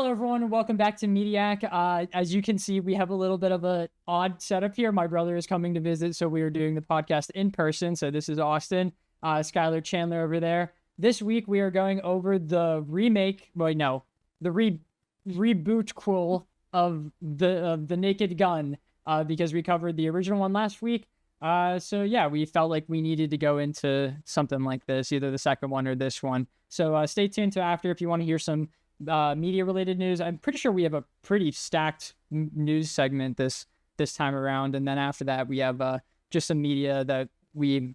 Hello, everyone, and welcome back to Mediak. As you can see, we have a little bit of an odd setup here. My brother is coming to visit, so we are doing the podcast in person. So this is Austin, Skylar Chandler over there. This week, we are going over the remake. Wait, no, the reboot quill of the Naked Gun, because we covered the original one last week. So yeah, we felt like we needed to go into something like this, either the second one or this one. So stay tuned to after if you want to hear some media related news. I'm pretty sure we have a pretty stacked news segment this time around, and then after that we have just some media that we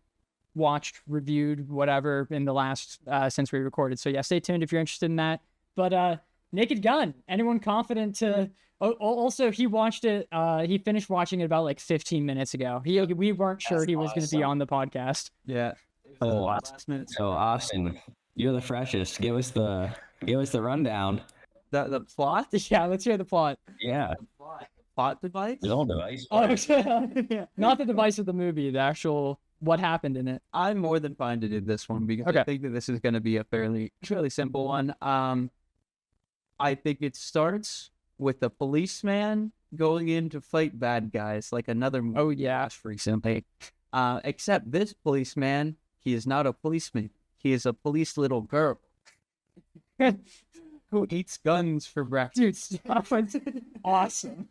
watched, reviewed, whatever in the last since we recorded. So yeah, stay tuned if you're interested in that. But Naked Gun, anyone confident to also he watched it, he finished watching it about like 15 minutes ago. We weren't sure he was going to be on the podcast. Yeah. So Austin, you're the freshest. Give us the rundown. The plot? Yeah, let's hear the plot. Yeah. Plot device? The old device. Oh, yeah. Not the device of the movie, the actual what happened in it. I'm more than fine to do this one because I think that this is going to be a fairly simple one. I think it starts with a policeman going in to fight bad guys, like another movie. Oh yeah, recently. Except this policeman, he is not a policeman. He is a police little girl who eats guns for breakfast. dude, stop it. Awesome.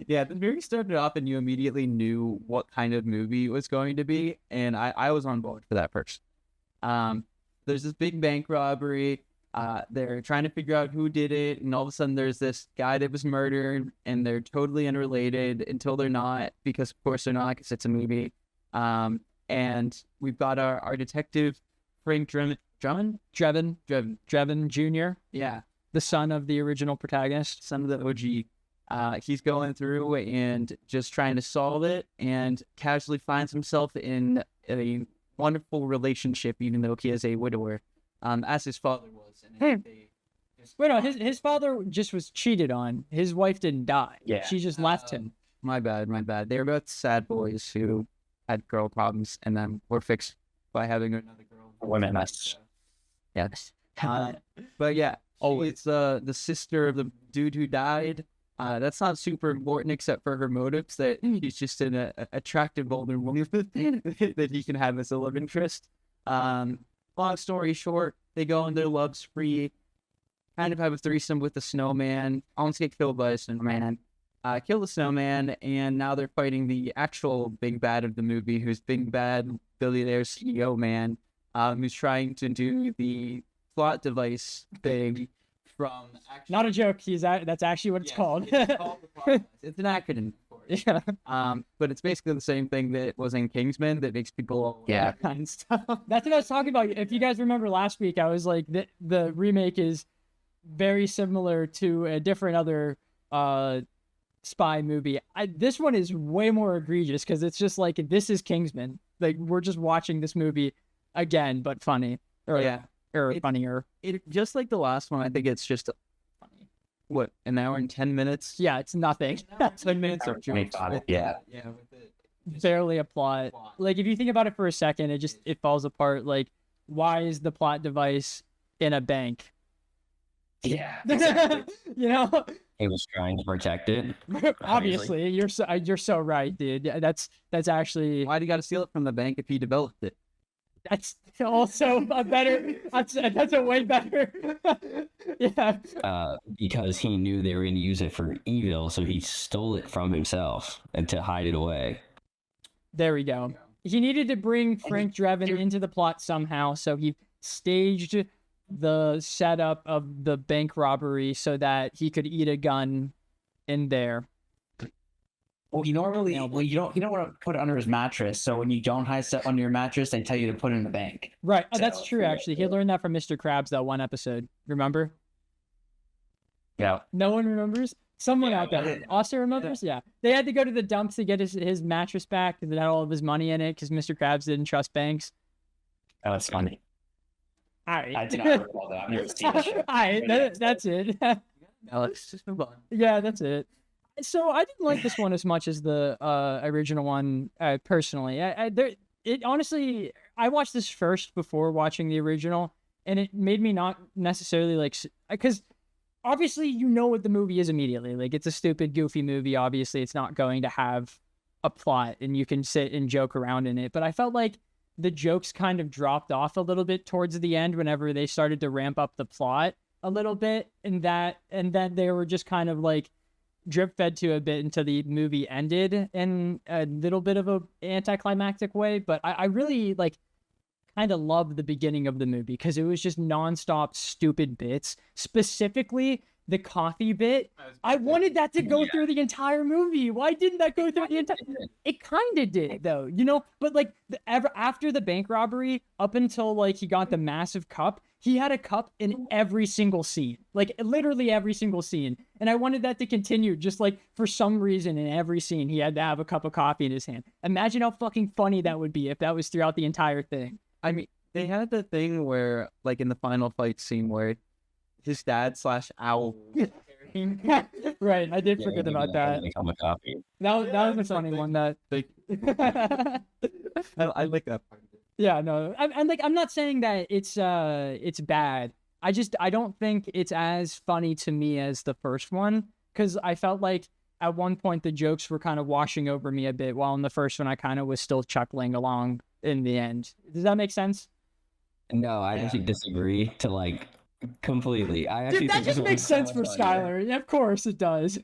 Yeah, the movie started off and you immediately knew what kind of movie it was going to be, and I was on board for that first. There's this big bank robbery. They're trying to figure out who did it, and all of a sudden there's this guy that was murdered, and they're totally unrelated until they're not, because of course they're not, because it's a movie. And we've got our detective, Frank Drebin Jr. Yeah, the son of the original protagonist, son of the OG. He's going through and just trying to solve it, and casually finds himself in a wonderful relationship, even though he is a widower, as his father was. And Wait, no, his father just was cheated on. His wife didn't die. Yeah. She just left him. My bad. They were both sad boys who had girl problems, and then were fixed by having another girl. Women mess. Yes. But yeah, it's the sister of the dude who died. That's not super important except for her motives, that he's just an attractive older woman that he can have as a love interest. Long story short, they go on their love spree, kind of have a threesome with the snowman, almost get killed by a snowman, kill the snowman, and now they're fighting the actual big bad of the movie, who's big bad billionaire CEO man, who's trying to do the plot device thing from... Not a joke. That's actually what it's called. It's called the plot device. It's an acronym, of course. Yeah. But it's basically the same thing that was in Kingsman that makes people kind of stuff. That's what I was talking about. If you guys remember last week, I was like, the remake is very similar to a different other spy movie. This one is way more egregious because it's just like, this is Kingsman. Like, we're just watching this movie again, but funny. Or funnier. It just like the last one, I think it's just funny. What, an hour and 10 minutes? Yeah, it's nothing. 10 minutes of jokes. Yeah. Barely a plot. Like, if you think about it for a second, it falls apart. Like, why is the plot device in a bank? Yeah. Exactly. You know? He was trying to protect it. Obviously, you're so right, dude. That's actually... Why'd you got to steal it from the bank if he developed it? That's also a better... That's a way better... Yeah. Because he knew they were going to use it for evil, so he stole it from himself and to hide it away. There we go. He needed to bring Frank Drebin into the plot somehow, so he staged the setup of the bank robbery so that he could eat a gun in there. Well, you don't want to put it under his mattress. So when you don't hide stuff under your mattress, they tell you to put it in the bank. Right. Oh, that's true, actually. He learned that from Mr. Krabs, that one episode. Remember? Yeah. No one remembers? Someone out there. Austin remembers? Yeah. They had to go to the dumps to get his mattress back because it had all of his money in it because Mr. Krabs didn't trust banks. Oh, that's funny. All right. I did not recall that. I've never seen the show. All right. That's it. Alex, just move on. Yeah, that's it. So I didn't like this one as much as the original one, personally. Honestly, I watched this first before watching the original, and it made me not necessarily like, because obviously you know what the movie is immediately. Like, it's a stupid, goofy movie. Obviously, it's not going to have a plot, and you can sit and joke around in it. But I felt like the jokes kind of dropped off a little bit towards the end whenever they started to ramp up the plot a little bit, and then they were just kind of like drip fed to a bit until the movie ended in a little bit of a anticlimactic way. But I really like kind of loved the beginning of the movie because it was just nonstop stupid bits, specifically the coffee bit. I wanted that to go through the entire movie. Why didn't that go through the entire? It kind of did though, you know. But like after the bank robbery, up until like he got the massive cup, he had a cup in every single scene, like literally every single scene. And I wanted that to continue. Just like for some reason, in every scene, he had to have a cup of coffee in his hand. Imagine how fucking funny that would be if that was throughout the entire thing. I mean, they had the thing where, like, in the final fight scene where his dad / owl. Right, I did forget about that. That was a funny one. That I like that part. Yeah, no, I'm like, I'm not saying that it's bad. I don't think it's as funny to me as the first one, because I felt like at one point the jokes were kind of washing over me a bit, while in the first one I kind of was still chuckling along in the end. Does that make sense? No, I actually disagree to like completely. I actually Dude, that think this just makes one's sense so for much Skylar. Yeah, of course it does.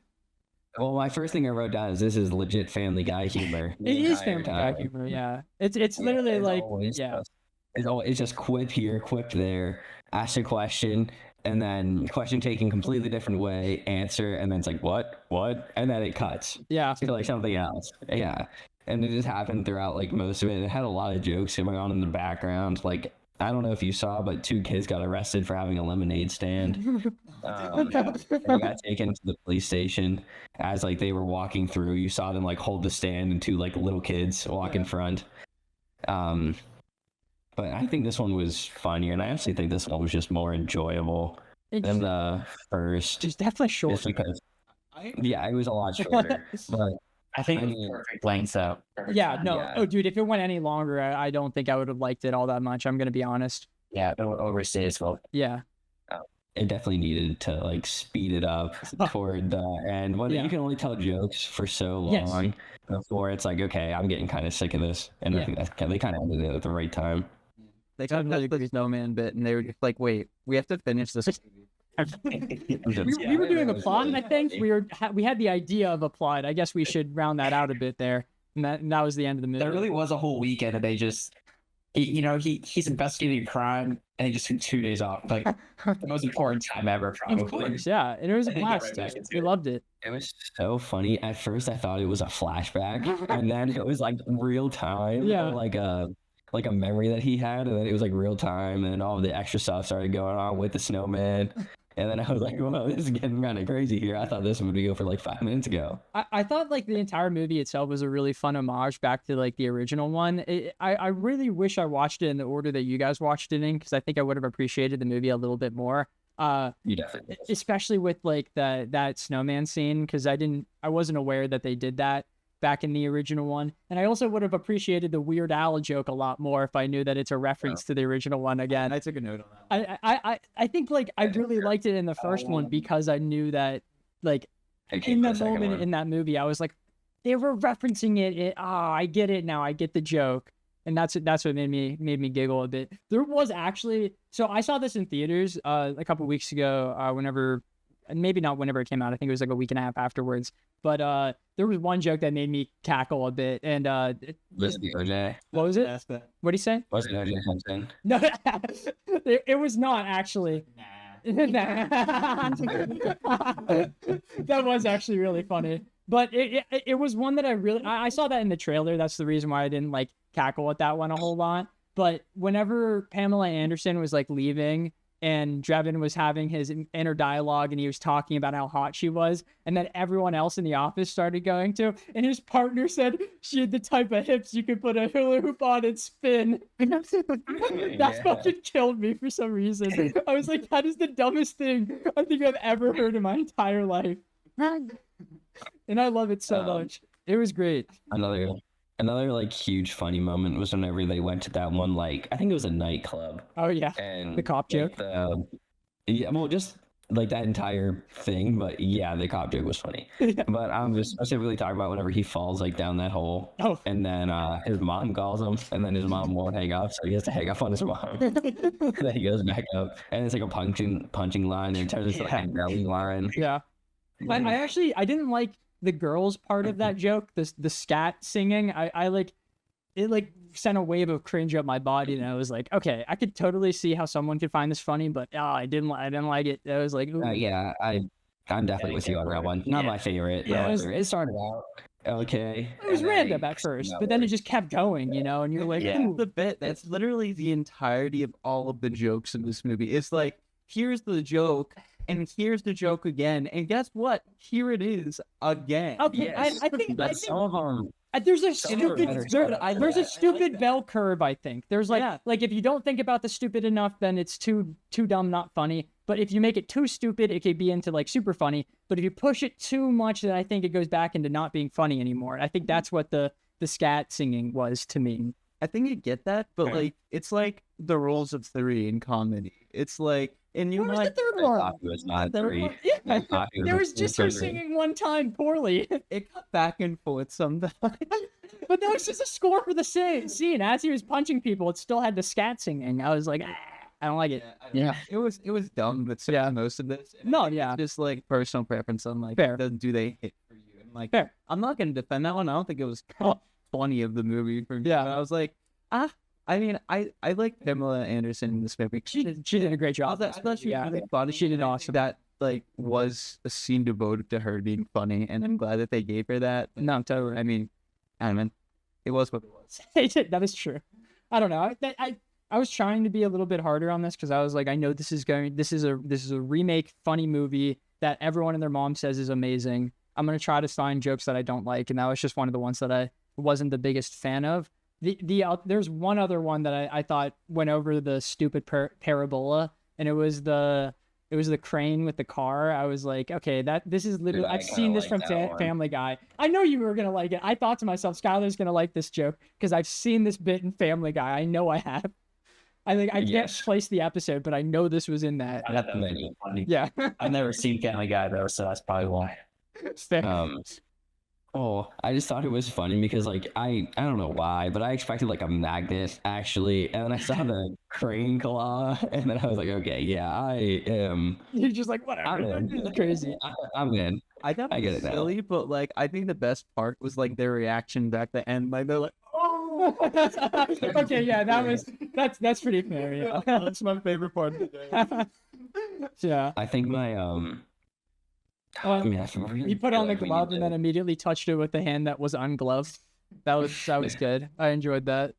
Well, my first thing I wrote down is this is legit Family Guy humor. It is Family Guy humor, yeah. It's literally like, yeah. It's just quip here, quip there, ask a question, and then question taken completely different way, answer, and then it's like, what? And then it cuts. Yeah. To like something else. Yeah. And it just happened throughout like most of it. It had a lot of jokes going on in the background. Like, I don't know if you saw, but 2 kids got arrested for having a lemonade stand. They got taken to the police station as like they were walking through. You saw them like hold the stand and 2 like little kids walk in front. But I think this one was funnier, and I actually think this one was just more enjoyable than the first. It's definitely short. Just because, yeah, it was a lot shorter. But I think it was perfect length, so. Yeah, no. Yeah. Oh, dude, if it went any longer, I don't think I would have liked it all that much. I'm gonna be honest. Yeah, it overstayed its welcome. Yeah. it definitely needed to like speed it up toward the end. Well, Yeah. you can only tell jokes for so Yes. long before it's like, okay, I'm getting kind of sick of this, and I Yeah. think they kind of ended it at the right time. They got the snowman bit, and they were just like, "Wait, we have to finish this." We were doing a plot, I think. We had the idea of a plot. I guess we should round that out a bit there. And that was the end of the movie. There really was a whole weekend, and they just, he's investigating a crime, and he just took 2 days off. Like the most important time ever, probably. Of course, yeah. And it was a And then get blast. right back into We it. loved it. It was so funny. At first, I thought it was a flashback, and then it was like real time, Yeah. like a memory that he had, and then it was like real time, and then all the extra stuff started going on with the snowman. And then I was like, well, this is getting kind of crazy here. I thought this would go for like 5 minutes ago. I thought like the entire movie itself was a really fun homage back to like the original one. I really wish I watched it in the order that you guys watched it in, because I think I would have appreciated the movie a little bit more. You definitely. Especially with like that snowman scene, because I wasn't aware that they did that back in the original one. And I also would have appreciated the Weird Al joke a lot more if I knew that it's a reference to the original one again. I took a note on that. I think like I really liked it in the first one because I knew that like in that moment in that movie I was like, they were referencing it. I get it now. I get the joke. And that's what made me giggle a bit. There was actually, so I saw this in theaters a couple weeks ago, maybe not whenever it came out. I think it was like a week and a half afterwards. But there was one joke that made me cackle a bit. And Was it the OJ? what was it? Ask that. What'd he say? Was it OJ Simpson? No, it was not actually. That was actually really funny. But it was one that I saw that in the trailer. That's the reason why I didn't like cackle at that one a whole lot. But whenever Pamela Anderson was like leaving and Drevin was having his inner dialogue and he was talking about how hot she was, and then everyone else in the office started going to, and his partner said she had the type of hips you could put a hula hoop on and spin. That fucking killed me for some reason. I was like, that is the dumbest thing I think I've ever heard in my entire life. And I love it so much. It was great. Another like huge funny moment was whenever they went to that one, like I think it was a nightclub. Oh yeah. And The cop joke. yeah, well, just like that entire thing, but yeah, the cop joke was funny. But I'm just specifically talking about whenever he falls like down that hole, Oh. and then his mom calls him, and then his mom won't hang up, so he has to hang up on his mom. And then he goes back up, and it's like a punching line, and it turns into like a belly line. Yeah. I didn't like the girls part of that joke, the scat singing. I like it, like sent a wave of cringe up my body, and I was like, okay, I could totally see how someone could find this funny, but I didn't like it. I was like, Yeah, I'm definitely with you on that one. Not my favorite. Yeah, it started out okay. it was and then random at first, but then it just kept going, and you're like, Yeah. ooh. The bit that's literally the entirety of all of the jokes in this movie. It's like, here's the joke, and here's the joke again, and guess what? Here it is again. Okay, Yes. I think But some of them, there's a Some are stupid better there's a stuff. stupid bell curve. I think there's like Yeah. like if you don't think about the stupid enough, then it's too dumb, not funny. But if you make it too stupid, it could be into like super funny. But if you push it too much, then I think it goes back into not being funny anymore. I think that's what the scat singing was to me. I think you get that, but like, it's like the rules of three in comedy. It's like, and you What was the might, third I one? thought it was not Third three. one? Yeah. I thought it There a- was just her three. singing one time poorly. it got back and forth sometimes. But that was just a score for the scene. As he was punching people, it still had the scat singing. I was like, I don't like it. Yeah, it was dumb, but so Yeah. most of this. and No, I think it's yeah. just like personal preference on like, Fair. do they hit for you? And like, Fair. I'm not gonna defend that one. I don't think it was funny of the movie for me. Yeah. but I was like, I mean, I like Pamela Anderson in this movie. She did a great job. I thought she was Yeah. really funny. She did and I awesome. think that like was a scene devoted to her being funny, and I'm glad that they gave her that. No, totally. I mean, it was what it was. That is true. I don't know. I was trying to be a little bit harder on this because I was like, I know this is a remake funny movie that everyone and their mom says is amazing. I'm gonna try to find jokes that I don't like, and that was just one of the ones that I wasn't the biggest fan of. There's one other one that I thought went over the stupid parabola, and it was the crane with the car. I was like, okay, this is literally, I I've kinda seen this like from that one. Family Guy. I know you were gonna like it. I thought to myself, Skylar's gonna like this joke because I've seen this bit in Family Guy. I know I have. I can't Yes. place the episode, but I know this was in that. I got that Many. funny. Yeah. I've never seen Family Guy though, so that's probably why. Fair. I just thought it was funny because like I don't know why, but I expected like a magnet actually, and then I saw the crane claw, and then I was like, okay, yeah, I am. You're just like, whatever. I'm in. This is crazy. I'm in. I thought I it get was it now. silly, but like I think the best part was like their reaction back at the end. Like they're like, Okay, yeah, that's pretty fair. Yeah. that's my favorite part of the day. Yeah. I think my I mean, I really He put feel on the like we glove need and to- then immediately touched it with the hand that was ungloved. That was good. I enjoyed that.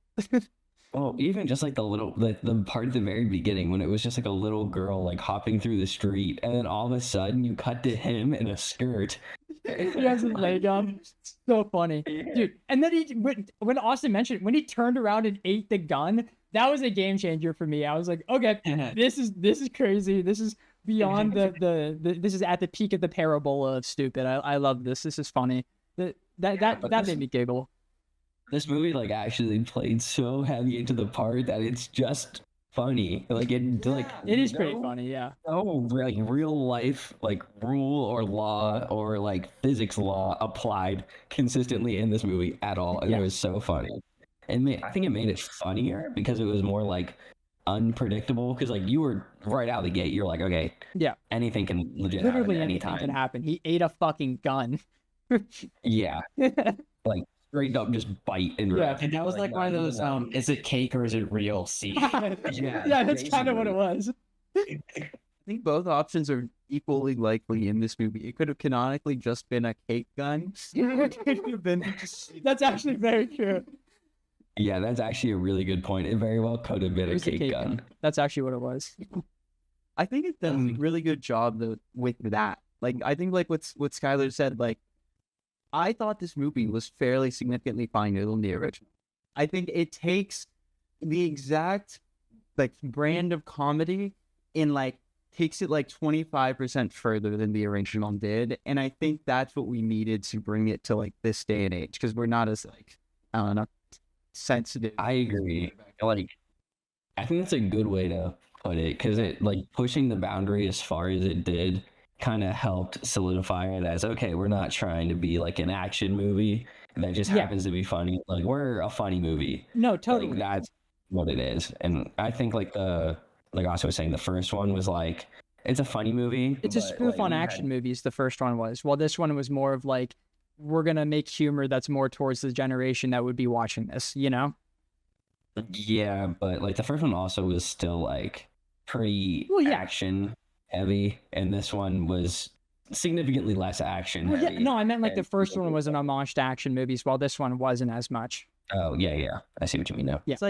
Well, even just like the part at the very beginning when it was just like a little girl like hopping through the street, and then all of a sudden you cut to him in a skirt. He has his leg up. So funny, dude. And then when Austin mentioned when he turned around and ate the gun, that was a game changer for me. I was like, okay, this is crazy. This is beyond the this is at the peak of the parabola of stupid. I love this. This is funny. but That made me giggle. This movie like actually played so heavy into the part that it's just funny. Like It is pretty funny, yeah. No like real life like rule or law or like physics law applied consistently in this movie at all, and Yeah. it was so funny. And I think it made it funnier because it was more like unpredictable. Because like you were right out the gate, you're like, okay, Yeah. anything can legit Literally happen anything anytime. can happen. He ate a fucking gun. Yeah, like straight up just bite and Yeah. rip. And that was like one of those is it cake or is it real scene? Yeah, that's kind of what it was. I think both options are equally likely in this movie. It could have canonically just been a cake gun. It could have been just That's actually very true. Yeah, that's actually a really good point. It very well could have been It a was a cake gun. That's actually what it was. I think it does a really good job though with that. Like I think like what Skylar said, like I thought this movie was fairly significantly funnier than the original. I think it takes the exact like brand of comedy and like takes it like 25% further than the original did. And I think that's what we needed to bring it to like this day and age, because we're not as like I don't know sensitive. I agree. Like, I think that's a good way to put it, because it like pushing the boundary as far as it did kind of helped solidify it as, okay, we're not trying to be like an action movie that just Yeah. happens to be funny. Like, we're a funny movie. No, totally. Like, that's what it is. And I think like Oscar was saying, the first one was like, it's a funny movie. It's a but, spoof like, on we had- action movies. The first one was. Well, this one was more of like, we're gonna make humor that's more towards the generation that would be watching this. You know? Yeah, but like the first one also was still like pretty Well, yeah. action heavy, and this one was significantly less action Well, yeah. heavy. No, I meant like the and- first one was an homage to action movies, while this one wasn't as much. Oh yeah, I see what you mean now. Yeah. It's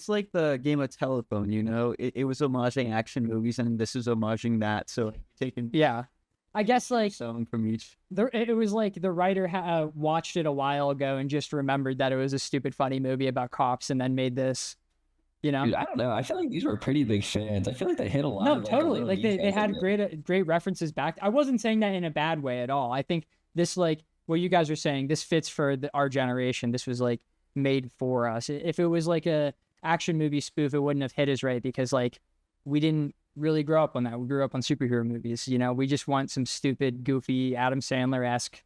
like the game of telephone, you know? It was homaging action movies, and this is homaging that. So taking Yeah. I guess like some from each. it was like the writer watched it a while ago and just remembered that it was a stupid funny movie about cops and then made this, you know? Dude, I don't know. I feel like these were pretty big fans. I feel like they hit a lot. No, of, totally. little Like they details had in it. great references back. I wasn't saying that in a bad way at all. I think this, like what you guys are saying, this fits for our generation. This was like made for us. If it was like a action movie spoof, it wouldn't have hit us right, because like we didn't really grow up on that. We grew up on superhero movies. You know, we just want some stupid, goofy Adam Sandler-esque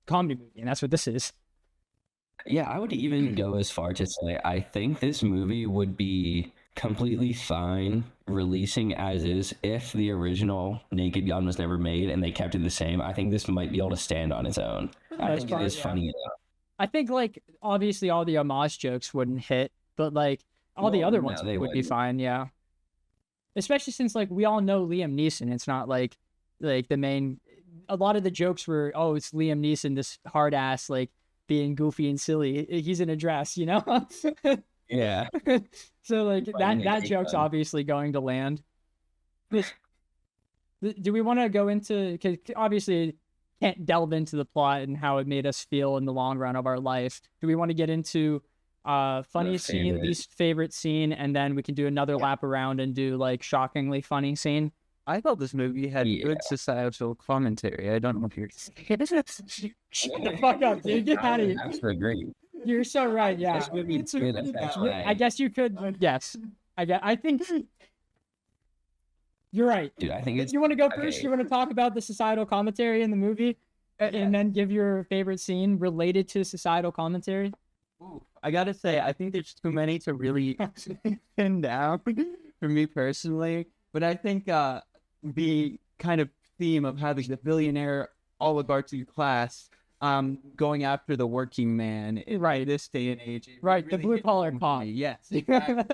comedy movie, and that's what this is. Yeah, I would even go as far to say I think this movie would be completely fine releasing as is if the original Naked Gun was never made and they kept it the same. I think this might be able to stand on its own. I most think part, it is yeah. funny enough. I think like obviously all the homage jokes wouldn't hit, but like all the Well, other no, ones they would be wouldn't. fine. Yeah. Especially since like we all know Liam Neeson. It's not like the main. A lot of the jokes were, oh, it's Liam Neeson, this hard ass, like being goofy and silly. He's in a dress, you know. Yeah. So like Funny that and joke's fun. obviously going to land. Do we want to go into, because obviously can't delve into the plot and how it made us feel in the long run of our life. Do we want to get into funniest scene, favorite. least favorite scene, and then we can do another lap around and do like shockingly funny scene? I thought this movie had Yeah. good societal commentary. I don't know if you're. Shut the fuck up, dude. Get out of here. I agree. You're so right. Yeah. This movie did affect I my- guess you could. Yes. I think you're right. Dude, I think it's You want to go first? okay. You want to talk about the societal commentary in the movie, and then give your favorite scene related to societal commentary? I gotta say, I think there's too many to really pin down for me personally. But I think the kind of theme of having the billionaire oligarchy class going after the working man in Right. this day and age. it Right, the really blue hit collar home for cop. me. Yes. Exactly.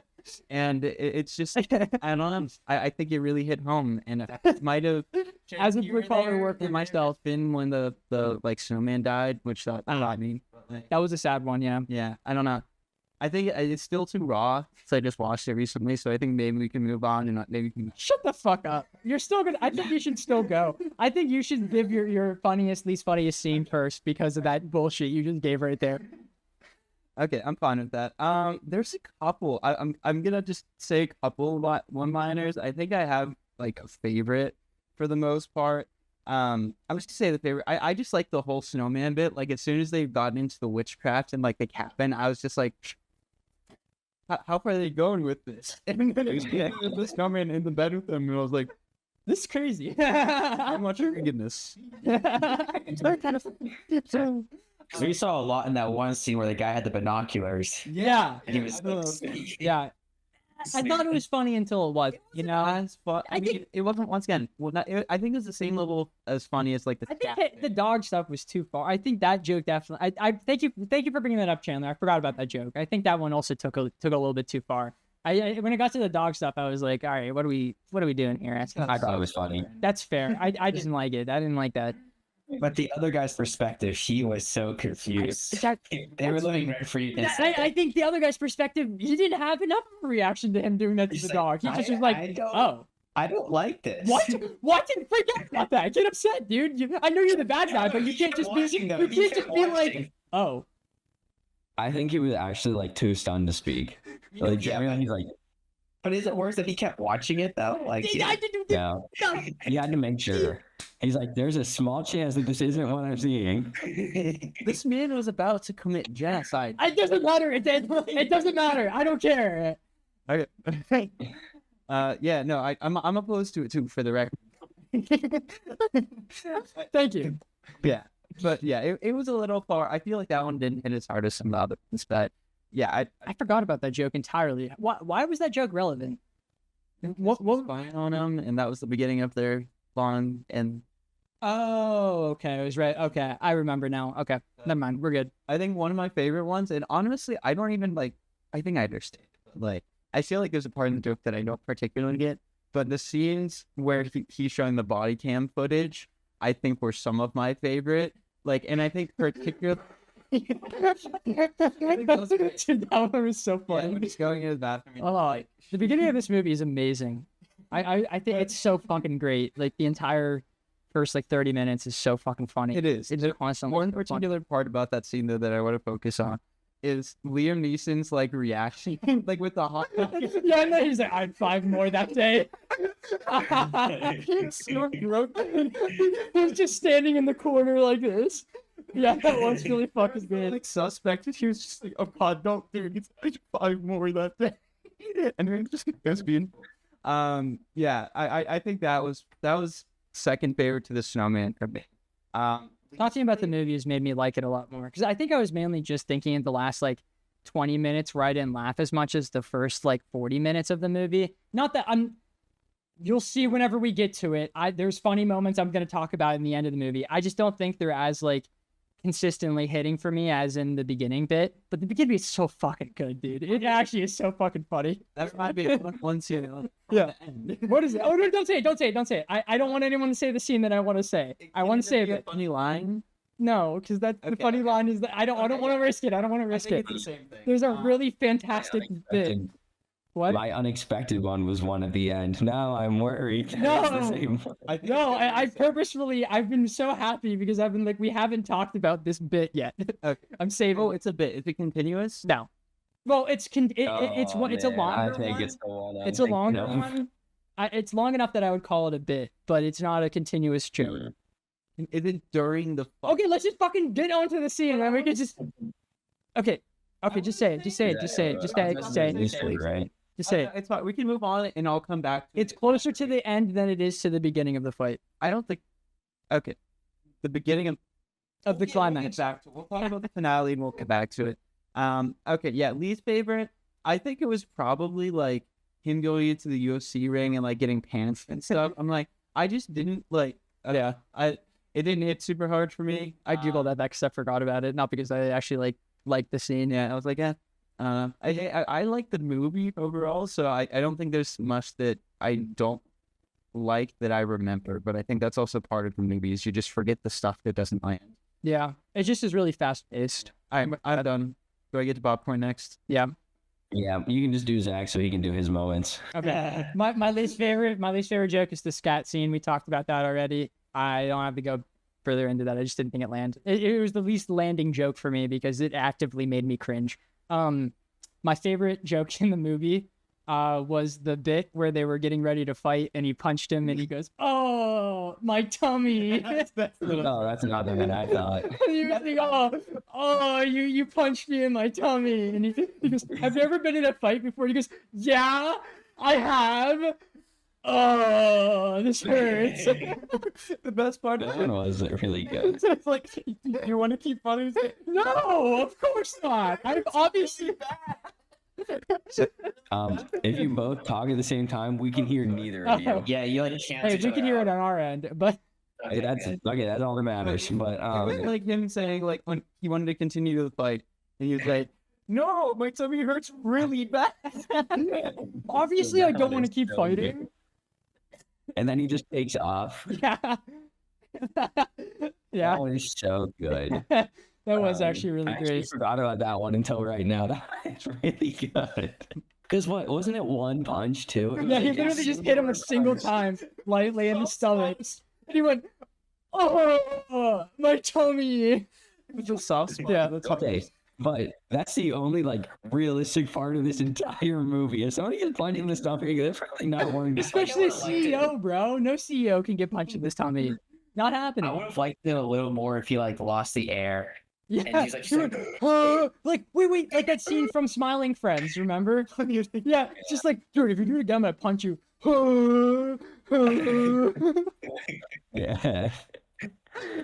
And it's just, I don't know. I think it really hit home, and it might have. As a here or blue-collar there, worker it might myself. have been when the like snowman died, which I mean, but, like, That was a sad one. Yeah. yeah, I don't know. I think it's still too raw, so I just watched it recently. So I think maybe we can move on and maybe we can. Shut the fuck up. You're still gonna. I think you should still go. I think you should give your funniest, least funniest scene first because of that bullshit you just gave right there. Okay, I'm fine with that. There's a couple. I'm gonna just say a couple one-liners. I think I have like a favorite for the most part. I'm just gonna say the favorite. I just like the whole snowman bit. Like as soon as they've gotten into the witchcraft and like the cabin, I was just like, how far are they going with this? And then it was the snowman in the bed with them, and I was like, This is crazy. how much are we getting this? We saw a lot in that one scene where the guy had the binoculars. Yeah. And he was Yeah. I thought it was funny until it was. You know. As fun. I I mean, think- it wasn't once again. Well, I think it's the same level as funny as like the. I think scat the bit. dog stuff was too far. I think that joke definitely. I thank you for bringing that up, Chandler. I forgot about that joke. I think that one also took a little bit too far. I when it got to the dog stuff, I was like, all right, what are we doing here? I thought it was funny. That's fair. I didn't like it. I didn't like that. But the other guy's perspective, he was so confused. That- They were living rent free. I think the other guy's perspective, he didn't have enough of a reaction to him doing that to He's the like, dog. He just was I like, don't- oh, I don't like this. what? What? Forget about that. Get upset, dude. I know you're the bad guy, but you can't just be. Watching them. You He can't kept just be like, watching. oh. I think he was actually like too stunned to speak. Like Yeah, generally, he's like, But is it worse that he kept watching it though? Like, I didn't. no. He had to make sure. He's like, there's a small chance that this isn't what I'm seeing. This man was about to commit genocide. It doesn't matter. It doesn't matter. I don't care. Okay. Yeah, no, I'm opposed to it too, for the record. Thank you. Yeah, but yeah, it was a little far. I feel like that one didn't hit as hard as some of the other ones, but yeah, I forgot about that joke entirely. Why was that joke relevant? what was spying on them, and that was the beginning of their long and. Oh, okay. It was right. Okay, I remember now. Okay, never mind. We're good. I think one of my favorite ones, and honestly, I don't even like. I think I understand. Like, I feel like there's a part in the joke that I don't particularly get, but the scenes where he's showing the body cam footage, I think were some of my favorite. Like, and I think particularly. That one was so funny. When he's going in the bathroom. Oh, the beginning of this movie is amazing. I think it's so fucking great. Like the entire first like 30 minutes is so fucking funny. It is. It's constantly One funny. particular part about that scene though that I want to focus on is Liam Neeson's like reaction, like with the hot dog. Yeah, I know. He's like, I had 5 more that day. He's just standing in the corner like this. Yeah, that was really fucking good. Like suspected, he was just like a hot dog dude. It's like 5 more that day, and then just being. Yeah, I think that was second favorite to the Snowman for me. Talking about the movie has made me like it a lot more because I think I was mainly just thinking in the last like 20 minutes where I didn't laugh as much as the first like 40 minutes of the movie. Not that you'll see whenever we get to it. There's funny moments I'm going to talk about in the end of the movie. I just don't think they're as like consistently hitting for me as in the beginning bit. But the beginning is so fucking good, dude. It actually is so fucking funny. That might be one scene. Yeah. What is it? Oh no! Don't say it! Don't say it! Don't say it! I don't want anyone to say the scene that I want to say. I want to say a funny line. No, because the funny line is that I don't want to risk it. I don't want to risk it. It's the same thing. There's a really fantastic bit. What? My unexpected one was one at the end. Now I'm worried. No. It's the same one. I purposefully, I've been so happy because I've been like, we haven't talked about this bit yet. Okay. I'm saving. Oh, it's a bit. Is it continuous? No. Well, it's a Man, longer I think one. it's the one. It's a longer one. It's long enough that I would call it a bit, but it's not a continuous joke. Is it during the? Okay, let's just fucking get onto the scene, and then we can just. Okay, just say it. Just say it. Just say it. Just say it. Just say it. Right. Just say it. It's fine. We can move on, and I'll come back. It's closer to the end than it is to the beginning of the fight. I don't think. Okay, the beginning of the climax. We'll talk about the finale, and we'll get back to it. Okay, yeah. Least favorite. I think it was probably like him going into the UFC ring and like getting pants and stuff. I'm like, I just didn't like. Yeah, it didn't hit super hard for me. I googled that because I forgot about it, not because I actually liked the scene. Yeah, I was like, yeah. I like the movie overall, so I don't think there's much that I don't like that I remember, but I think that's also part of the movie is you just forget the stuff that doesn't land. Yeah, it just is really fast paced. I'm done. Do I get to popcorn next? Yeah. Yeah, you can just do Zach so he can do his moments. Okay. my least favorite joke is the scat scene. We talked about that already. I don't have to go further into that. I just didn't think it landed. It was the least landing joke for me because it actively made me cringe. My favorite joke in the movie was the bit where they were getting ready to fight and he punched him and he goes, "Oh, my tummy." Oh, that's another one I thought. He was like, oh, you punched me in my tummy. And he goes, "Have you ever been in a fight before?" He goes, "Yeah, I have. Oh, this hurts." The best part That one was really good. it's like, you want to keep funny? No, of course not. I'm obviously If you both talk at the same time, we can hear neither of you. Yeah, you like chance. Hey, we can hear it on our end, but Hey, that's okay. That's all that matters. But It was like him saying like when he wanted to continue the fight, and he was like, "No, my tummy hurts really bad." obviously I don't want to keep fighting. and then he just takes off. Yeah. Yeah. That one is so good. That was actually I really actually great. forgot about that one until right now. That is really good. Because what wasn't it one punch too? It was Yeah, he like literally just hit him a single time, lightly in the stomach. And he went, "Oh, my tummy." It's a soft spot. Yeah, that's Okay, but that's the only like realistic part of this entire movie. If somebody gets punched in the stomach, they're probably not wanting to. Especially CEO, bro. No CEO can get punched in this tummy. Not I happening. would have liked it a little more if he like lost the air. Yeah, he's like, like wait, like that scene from Smiling Friends, remember? Yeah, it's just like, dude, if you do it again, I'm gonna punch you. Yeah.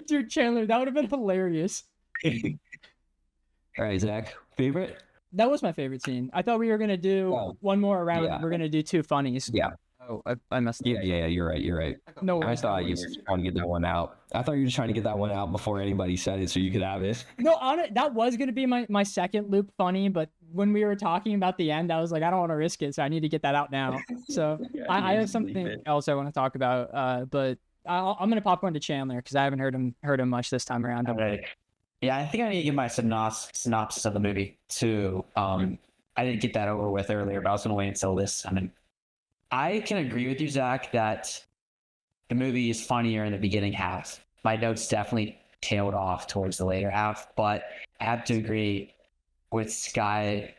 Dude, Chandler, that would have been hilarious. All right, Zach, favorite? That was my favorite scene. I thought we were gonna do Oh, one more round. yeah. We're gonna do two funnies. Yeah. Oh, I messed up. Yeah, you're right. No I worries. thought you were just trying to get that one out. I thought you were just trying to get that one out before anybody said it so you could have it. No, that was gonna be my second loop funny, but when we were talking about the end, I was like, I don't want to risk it, so I need to get that out now. So Yeah, I you have just leave something it. else I want to talk about, but I'm gonna pop one to Chandler because I haven't heard him much this time around. All right. Yeah, I think I need to give my synopsis of the movie too. I didn't get that over with earlier, but I was going to wait until this. I mean, I can agree with you, Zach, that the movie is funnier in the beginning half. My notes definitely tailed off towards the later half, but I have to agree with Sky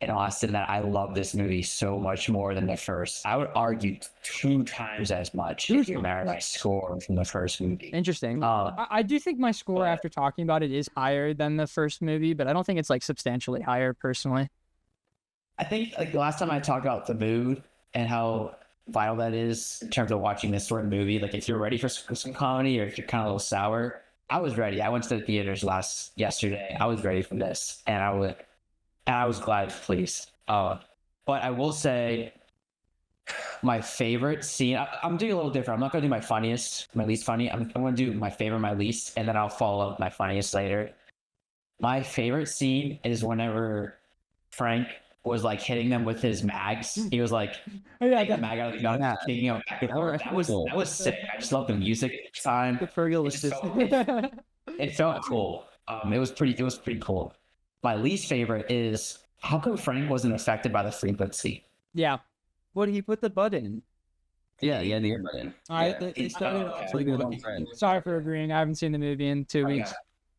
and Austin that I love this movie so much more than the first. I would argue 2 times as much if you compare my score from the first movie. Interesting. Uh, I do think my score but- after talking about it is higher than the first movie, but I don't think it's like substantially higher personally. I think like the last time I talked about the mood and how vital that is in terms of watching this sort of movie. Like if you're ready for some comedy or if you're kind of a little sour, I was ready. I went to the theaters yesterday. I was ready for this, and I was glad, please. But I will say my favorite scene. I'm doing a little different. I'm not gonna do my funniest, my least funny. I'm gonna do my favorite, my least, and then I'll follow up my funniest later. My favorite scene is whenever Frank was like hitting them with his mags. He was like Oh, yeah, taking the mag out of the gun, Yeah. taking them back and forth. That was sick. I just love the music at the time. the Fergal It is just just. It felt cool. It was pretty cool. My least favorite is how come Frank wasn't affected by the frequency? Yeah. What did he put the butt in? Yeah, the earbud in. All right. Yeah, It started. okay. Sleeping with my friend. Sorry for agreeing. I haven't seen the movie in 2 weeks.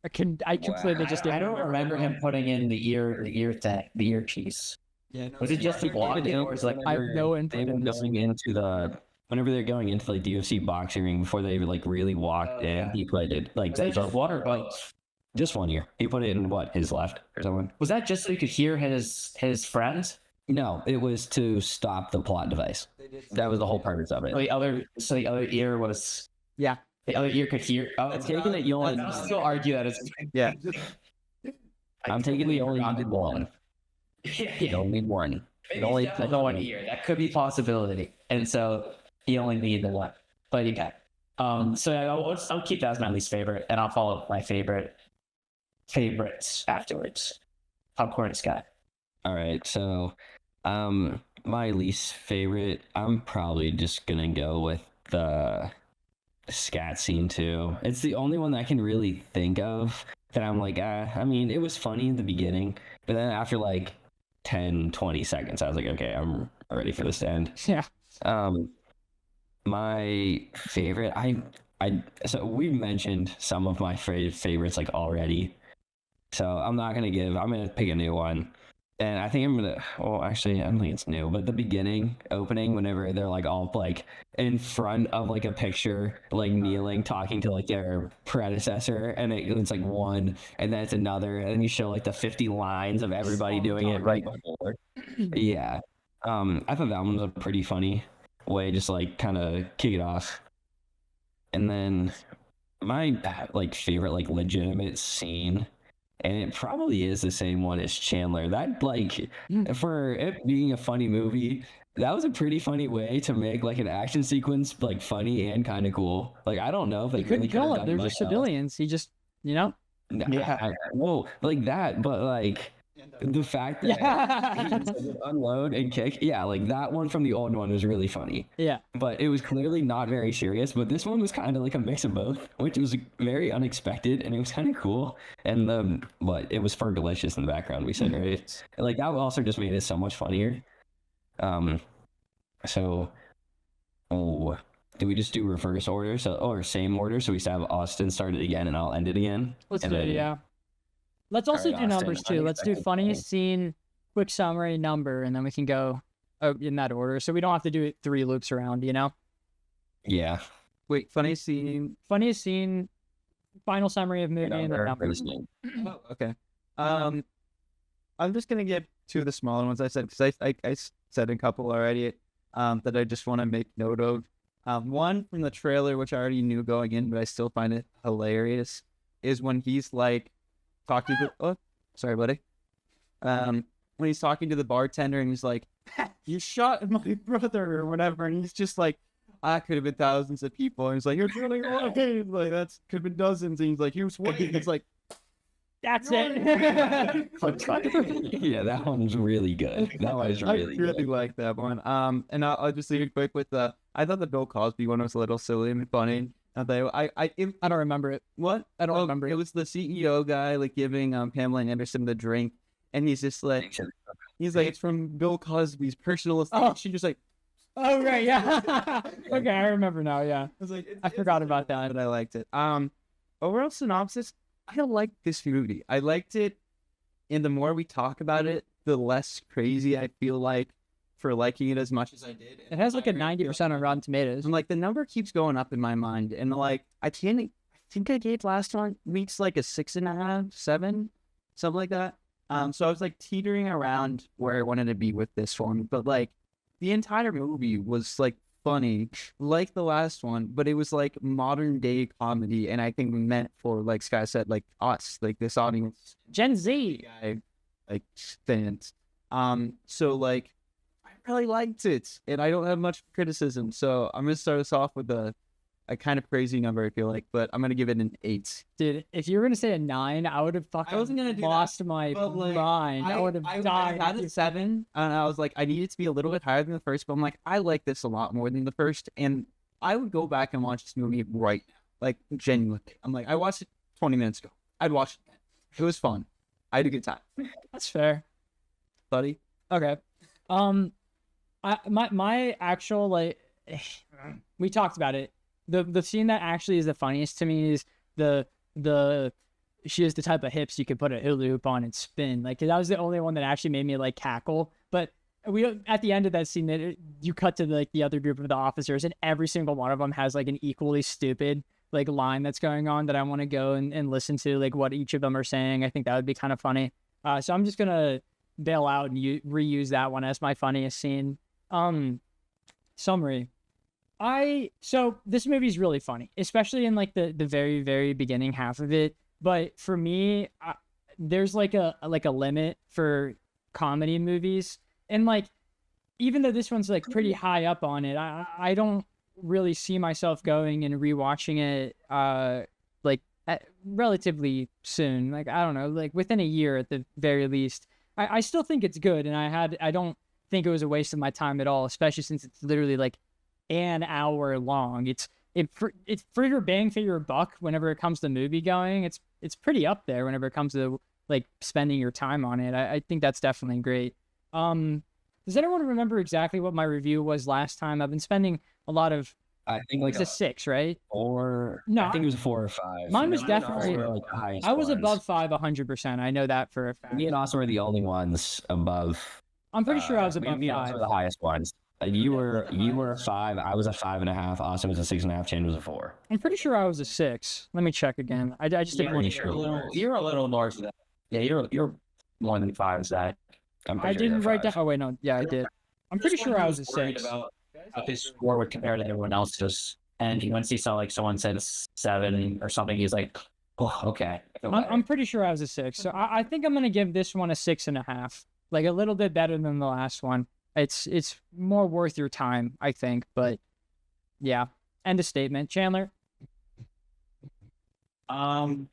I completely just I didn't don't remember him putting in the earpiece. Yeah. Was it just to block it, or was it like I have no They input were in this. going into whenever they're going into like the UFC boxing ring before they like really walked in, he put it like was that just water? But just one ear. He put it in his left or something. was that just so you could hear his friends? No, it was to stop the plot device. That was the whole purpose of it. So the other ear was Yeah. the other ear could hear. Oh, I'm taking it. You only. I'll still argue that it's. Yeah. I'm taking the only needed one. Yeah, You don't need one. Maybe only- it's definitely one ear. That could be a possibility. And so he only needed the one. But yeah. So I'll keep that as my least favorite, and I'll follow up my favorites afterwards. Popcorn Sky. All right, so my least favorite, I'm probably just gonna go with the scat scene too. It's the only one that I can really think of that I'm like, I mean, it was funny in the beginning, but then after like 10-20 seconds, I was like, okay, I'm ready for this to end. Yeah. My favorite, so we mentioned some of my favorites like already, so I'm gonna pick a new one. And I think well, actually, I don't think it's new, but the beginning opening, whenever they're like all like in front of like a picture, like kneeling, talking to like their predecessor, and it's like one, and then it's another, and then you show like the 50 lines of everybody doing it right before. Yeah. I thought that one was a pretty funny way, just like kind of kick it off. And then my like favorite like legitimate scene, and it probably is the same one as Chandler. That like for it being a funny movie, that was a pretty funny way to make like an action sequence like funny and kind of cool. Like I don't know if they He couldn't really could kill have them. done They're just much else. civilians. He just, Yeah. Well, like that, but like the fact that he Yeah. just would unload and kick, yeah, like that one from the old one was really funny. Yeah. But it was clearly not very serious. But this one was kind of like a mix of both, which was very unexpected, and it was kind of cool. And it was Fergalicious in the background. We said right, like that also just made it so much funnier. So, do we just do reverse order, or same order? So we have Austin start it again, and I'll end it again. Let's And do it, then- yeah. Let's also Alright, do Austin, numbers too. Let's do unexpected funniest scene, quick summary, number, and then we can go in that order. So we don't have to do it 3 loops around, you know? Yeah. Wait, funny scene. Funniest scene, final summary of movie and the numbers. Oh, okay. I'm just gonna get two of the smaller ones I said, because I said a couple already that I just want to make note of. One from the trailer, which I already knew going in, but I still find it hilarious, is when he's like talking to sorry, buddy. When he's talking to the bartender and he's like, "You shot my brother" or whatever, and he's just like, "I could have been thousands of people," and he's like, "You're really okay." Like, that's could have been dozens, and he's like, "Here's one." It's like, That's it. Yeah, that one's really good. That one's really I really good. like that one. And I'll just leave it quick with I thought the Bill Cosby one was a little silly and funny. I don't remember it. What? I don't remember It it. was the CEO guy like giving Pamela Anderson the drink, and he's just like, it's from Bill Cosby's personal estate. Oh. She just like, Oh, right, yeah. Okay, I remember now, yeah. I was like, I forgot about that. but I liked it. Overall synopsis, I liked this movie. I liked it, and the more we talk about it, the less crazy I feel like for liking it as much as I did. It has like a 90% on Rotten Tomatoes. And like the number keeps going up in my mind, and like I think I gave last one week's like a 6.5, 7, something like that. So I was like teetering around where I wanted to be with this one, but like the entire movie was like funny, like the last one, but it was like modern day comedy, and I think meant for, like Sky said, like us, like this audience, Gen Z. guy, like fans. So like I really liked it, and I don't have much criticism. So I'm gonna start us off with a kind of crazy number, I feel like, but I'm gonna give it an 8. Dude, if you were going to say a 9, I would have fucking wasn't gonna do that, lost my but, like, mind. I would have died. I had a 7, and I was like, I need it to be a little bit higher than the first, but I'm like, I like this a lot more than the first, and I would go back and watch this movie right now, like genuinely. I'm like, I watched it 20 minutes ago. I'd watch it again. It was fun. I had a good time, That's fair. buddy. Okay. My actual, like, we talked about it. The scene that actually is the funniest to me is the she has the type of hips you could put a hula hoop on and spin. Like, that was the only one that actually made me like cackle. But we at the end of that scene, you cut to like the other group of the officers, and every single one of them has like an equally stupid like line that's going on that I want to go and listen to, like what each of them are saying. I think that would be kind of funny. So I'm just gonna bail out and reuse that one as my funniest scene. Summary. So this movie is really funny, especially in like the very, very beginning half of it. But for me, there's like a limit for comedy movies. And like, even though this one's like pretty high up on it, I don't really see myself going and rewatching it relatively soon. Like, I don't know, like within a year at the very least. I still think it's good, and I don't think it was a waste of my time at all, especially since it's literally like an hour long. It's for your bang for your buck whenever it comes to movie going. It's pretty up there whenever it comes to like spending your time on it. I think that's definitely great. Does anyone remember exactly what my review was last time? I've been spending a lot of. I think like It's a 6, right? 4. No, I think it was a 4 or 5. Mine was Me and definitely- Austin were, like, the highest I was ones. above 5 100%. I know that for a fact. Me and Austin were the only ones above. I'm pretty sure I was me above and Austin 5. were the highest ones. You were a 5. I was a 5.5. Austin was a 6.5. Chan was a 4. I'm pretty sure I was a 6. Let me check again. I just didn't want to sure. You're a little north of that. Yeah, you're more than 5, Zach. I'm I pretty sure didn't you're write down. 5. Oh wait, no. Yeah, I did. I'm pretty sure I was a worried 6. about how his score would compare to everyone else's. And once he saw like someone said 7 or something, he's like, oh, okay. I'm pretty sure I was a 6. So I think I'm gonna give this one a 6.5. Like a little bit better than the last one. It's more worth your time, I think. But yeah, end of statement. Chandler. So am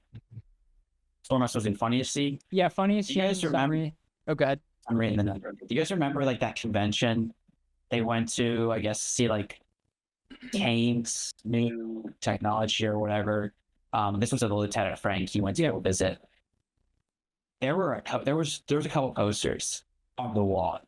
I supposed to be funniest scene? Yeah, funniest Do you guys scene, remember- summary. Oh, good. I'm reading the number. Do you guys remember like that convention they went to, I guess, see like Kane's new technology or whatever? This was at the Lieutenant Frank. He went to go visit. There was a couple posters on the wall.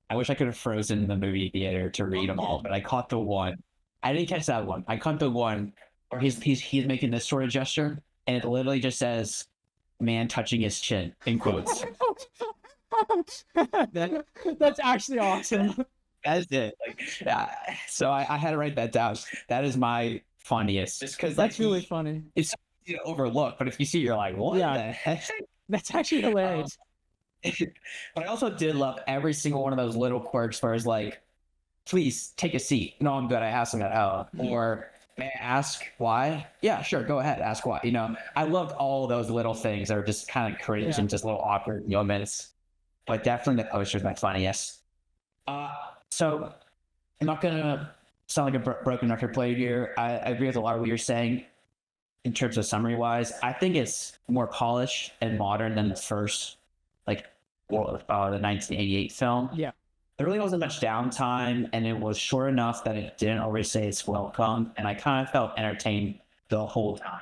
I wish I could have frozen the movie theater to read them all, but I caught the one. I didn't catch that one. I caught the one where he's making this sort of gesture, and it literally just says "man touching his chin" in quotes. That's actually awesome. That's it. Like, so I had to write that down. That is my funniest, just because That's really funny. It's easy to overlook, but if you see it, you're like, what Yeah. the heck? That's actually hilarious. But I also did love every single one of those little quirks where it's like, please take a seat. No, I'm good. I have some at home. Or may I ask why? Yeah, sure. Go ahead. Ask why. You know, I loved all those little things that are just kind of cringe and just little awkward moments. But definitely the poster's my funniest. So I'm not going to sound like a broken record player here. I agree with a lot of what you're saying in terms of summary wise. I think it's more polished and modern than the first, like, the 1988 film. Yeah. There really wasn't much downtime, and it was short enough that it didn't always say it's welcome, and I kind of felt entertained the whole time.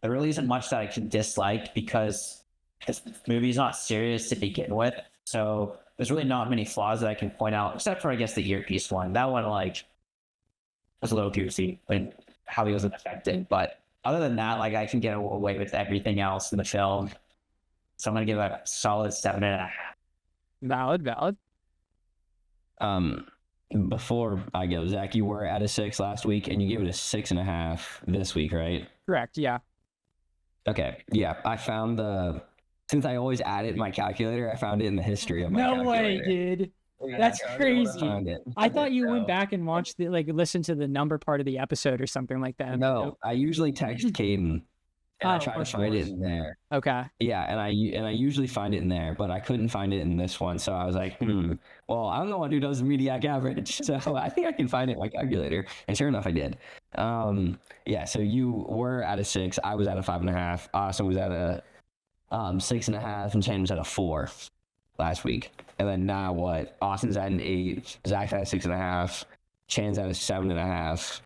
There really isn't much that I can dislike because this movie's not serious to begin with, so there's really not many flaws that I can point out, except for, I guess, the earpiece one. That one, like, was a little goofy when how he wasn't affected, but other than that, like, I can get away with everything else in the film. So I'm gonna give it a solid 7.5. Valid. Before I go, Zach, you were at a 6 last week, and you gave it a 6.5 this week, right? Correct. Yeah. Okay. Yeah, I found since I always add it in my calculator, I found it in the history of my No calculator. way, dude. Yeah, That's so I was able to crazy. find it. I thought you went So- back and watched the listened to the number part of the episode or something like that. No, I usually text Caden and I Oh, try to of find it course. in there. Okay. Yeah, and I usually find it in there, but I couldn't find it in this one, so I was like, well, I'm the one who does the Mediak average, so I think I can find it in my calculator, and sure enough, I did. Yeah, so you were at a 6, I was at a 5.5, Austin was at a 6.5, and Shane was at a 4 last week, and then now what? Austin's at an 8, Zach's at a 6.5, Shane's at a 7.5,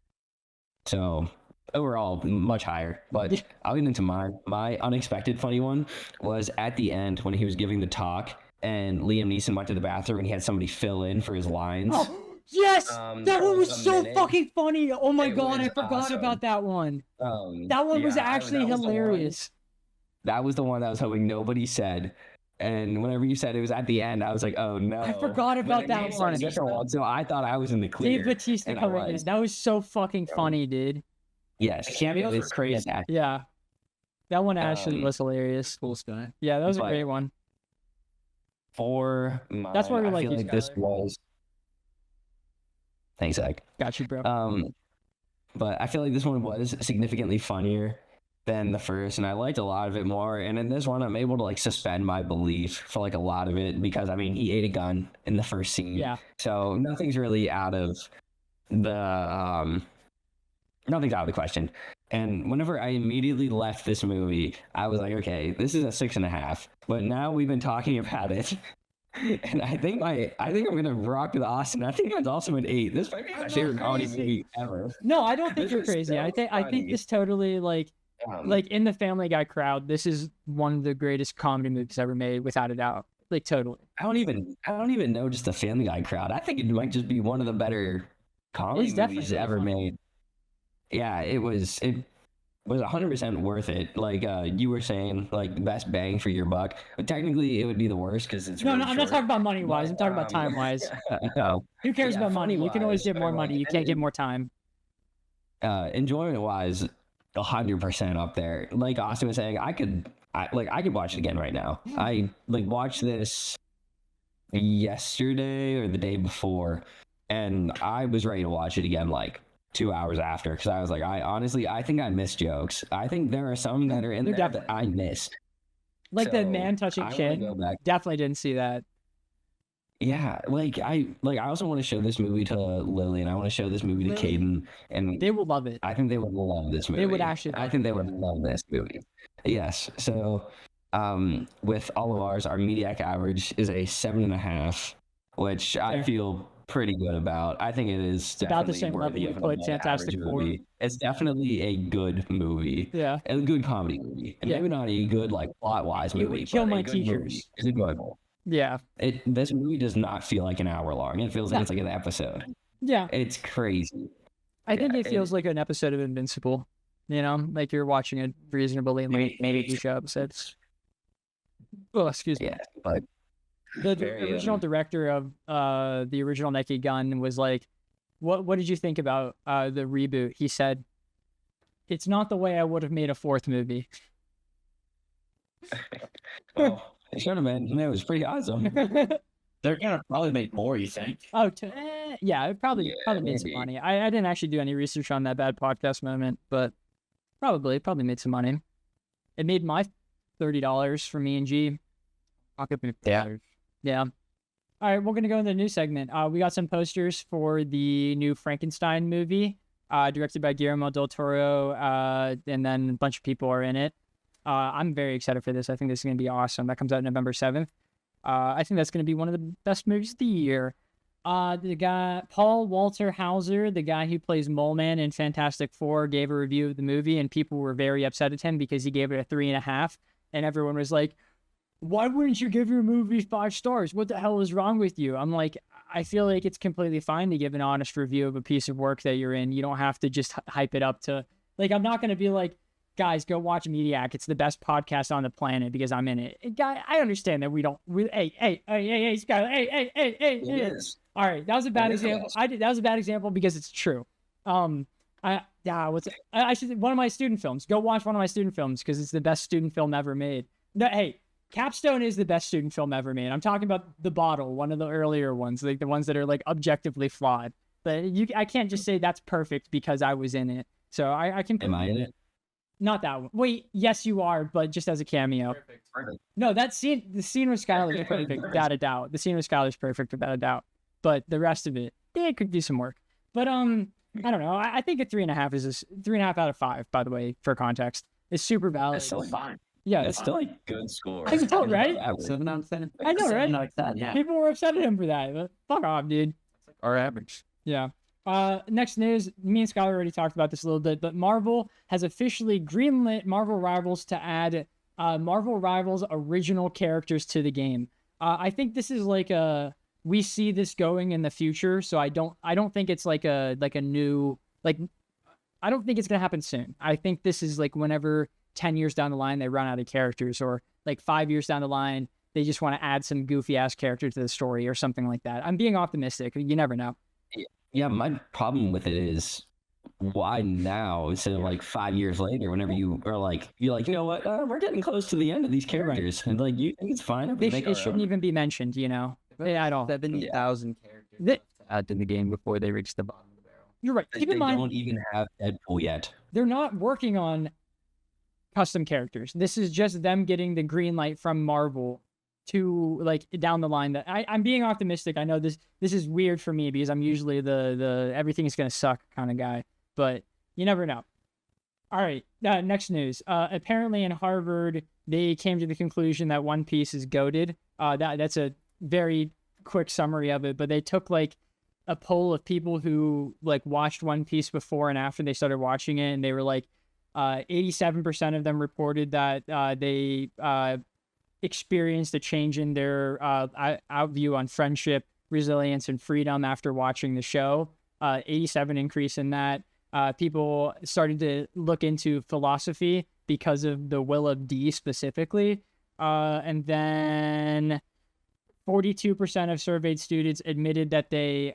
so overall much higher. But I'll get into mine. My unexpected funny one was at the end when he was giving the talk and Liam Neeson went to the bathroom and he had somebody fill in for his lines. Oh, yes, that for one was a so minute. fucking funny. Oh my It god, I was forgot awesome. about that one. That one was yeah, actually that was the one- hilarious. That was the one that I was hoping nobody said. And whenever you said it was at the end, I was like, oh no. I forgot But about it that made sense one. different one, so I thought I was in the clear. Dave Bautista and I coming in. was. That was so fucking funny, dude. Yes. The cameos it's were crazy. fantastic. Yeah. That one actually Um, was hilarious. Cool Sky. Yeah, that was a but- great one. For mine, That's why we I like feel you, like this Skylar. was. Thanks, Zach. Got you, bro. But I feel like this one was significantly funnier than the first, and I liked a lot of it more. And in this one, I'm able to like suspend my belief for like a lot of it because I mean he ate a gun in the first scene, Yeah. so nothing's really out of the nothing's out of the question. And whenever I immediately left this movie, I was like, okay, this is a 6.5. But now we've been talking about it. And I think I'm gonna rock with Austin. I think it's also an 8. This might be my I'm favorite not comedy crazy. movie ever. No, I don't think This you're is crazy. so I think funny. this totally like in the Family Guy crowd, this is one of the greatest comedy movies ever made, without a doubt. Like totally. I don't even know just the Family Guy crowd. I think it might just be one of the better comedy It's definitely movies really ever funny. made. Yeah, it was 100% worth it. Like you were saying, like best bang for your buck. But technically, it would be the worst because it's No, really no, I'm not short. talking about money wise. I'm But, talking about time wise. No, Who cares yeah, about money? You can always funny-wise, get more money. You can't get more time. enjoyment wise, 100% up there. Like Austin was saying, I could watch it again right now. I like watched this yesterday or the day before, and I was ready to watch it again like 2 hours after because I was like, I think I missed jokes. I think there are some that are in There there that I missed. Like the So, man touching I wanna chin. go back. Definitely didn't see that. Yeah, I also want to show this movie to Lily, and I want to show this movie to Lily? Caden, and They will love it. I think they would love this movie. They would actually I love think they would love this movie. Yes. So, with all of ours, our Mediak average is a 7.5, which I Fair. feel pretty good about. I think it is about the definitely same level worthy we of an put above Fantastic average Four. movie. It's definitely a good movie, Yeah. a good comedy movie, and Yeah. maybe not a good like plot-wise It would movie. kill but my a good movie. teachers. It's enjoyable. Yeah. This movie does not feel like an hour long. It feels like No. it's like an episode. Yeah. It's crazy. I think Yeah, it feels like an episode of Invincible. You know, like you're watching a reasonably long Maybe TV show episode. Oh, excuse me. Yeah, but The very, original director of the original Naked Gun was like, what did you think about the reboot? He said it's not the way I would have made a fourth movie. Oh, it should have been. It was pretty awesome. They're gonna probably make more. You think? Yeah, it probably made some maybe. money. I didn't actually do any research on that bad podcast moment, but probably made some money. It made my $30 for me and G. Pocket me Yeah. $30. Yeah. All right, we're gonna go into the new segment. We got some posters for the new Frankenstein movie, directed by Guillermo del Toro, and then a bunch of people are in it. I'm very excited for this. I think this is gonna be awesome. That comes out November 7th. I think that's gonna be one of the best movies of the year. The guy Paul Walter Hauser, the guy who plays Mole Man in Fantastic Four, gave a review of the movie, and people were very upset at him because he gave it a 3.5, and everyone was like, why wouldn't you give your movie 5 stars? What the hell is wrong with you? I'm like, I feel like it's completely fine to give an honest review of a piece of work that you're in. You don't have to just hype it up to, like, I'm not going to be like, guys, go watch Mediak. It's the best podcast on the planet because I'm in it. Guy, I understand that hey, Skylar, hey. It is. All right, that was a bad It is example. awesome. That was a bad example because it's true. I should say one of my student films. Go watch one of my student films because it's the best student film ever made. No, hey, Capstone is the best student film ever made. I'm talking about The Bottle, one of the earlier ones, like the ones that are like objectively flawed. But I can't just say that's perfect because I was in it. So I can. Am I in it? Not that one. Wait, yes, you are, but just as a cameo. Perfect. No, the scene with Skylar is perfect, without a doubt. The scene with Skylar is perfect, without a doubt. But the rest of it, it could do some work. But I don't know. I think a 3.5 is 3.5 out of 5. By the way, for context, it's super valid. That's still fine. Yeah, It's still like good score. I know, right? Average. 7 out of 10. I know, right? Something like that. Yeah. People were upset at him for that. But fuck off, dude. Our average. Yeah. Next news, me and Skylar already talked about this a little bit, but Marvel has officially greenlit Marvel Rivals to add Marvel Rivals original characters to the game. I think this is like we see this going in the future, so I don't think it's like a new, like, I don't think it's gonna happen soon. I think this is like whenever 10 years down the line they run out of characters, or like 5 years down the line they just want to add some goofy ass character to the story or something like that. I'm being optimistic. You never know. Yeah, my problem with it is why now instead of like 5 years later, whenever you are like, you're like, you know what, we're getting close to the end of these characters. And like, you think it's fine? It shouldn't even be mentioned, you know? Yeah, I don't. 70,000 characters They- left to add to the game before they reach the bottom of the barrel. You're right. They Keep in mind, don't even have Deadpool yet. they're not working on custom characters. This is just them getting the green light from Marvel to, like, down the line. That I'm being optimistic. I know this is weird for me because I'm usually the everything is gonna suck kind of guy, but you never know. All right, next news. Apparently in Harvard they came to the conclusion that One Piece is goated. That's a very quick summary of it, but they took like a poll of people who like watched One Piece before and after they started watching it, and they were like 87% of them reported that they experienced a change in their outview on friendship, resilience, and freedom after watching the show. 87 increase in that. People started to look into philosophy because of the Will of D specifically. And then 42% of surveyed students admitted that they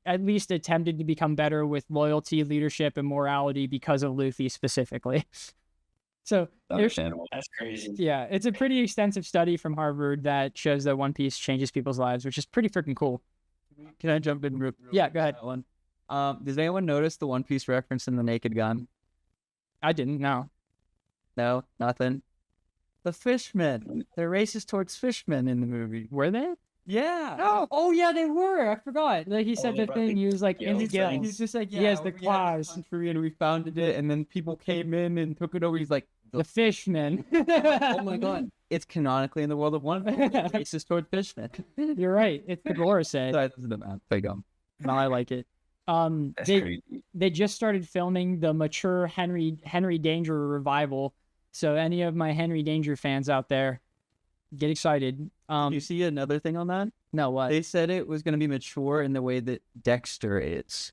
at least attempted to become better with loyalty, leadership, and morality because of Luffy specifically. So Understandable. That's crazy. yeah, it's a pretty extensive study from Harvard that shows that One Piece changes people's lives, which is pretty freaking cool. Can I jump in? Yeah, go ahead. One. Does anyone notice the One Piece reference in the Naked Gun? I didn't know. No, nothing. The fishmen. They're racist towards fishmen in the movie. Were they? Yeah. Oh yeah, they were. I forgot. Like he said they the brought thing. the He was like in the gills thing. gills. He's just like, He has the we had claws. this country and we founded it, and then people came in and took it over. He's like, The fishmen. oh my god, it's canonically in the world of One Piece. Racist toward fishmen. You're right. It's the Glora say. Sorry, this is the map. Big No, I like it. That's crazy. They just started filming the mature Henry Danger revival. So any of my Henry Danger fans out there, get excited. You see another thing on that? No, what? They said it was going to be mature in the way that Dexter is.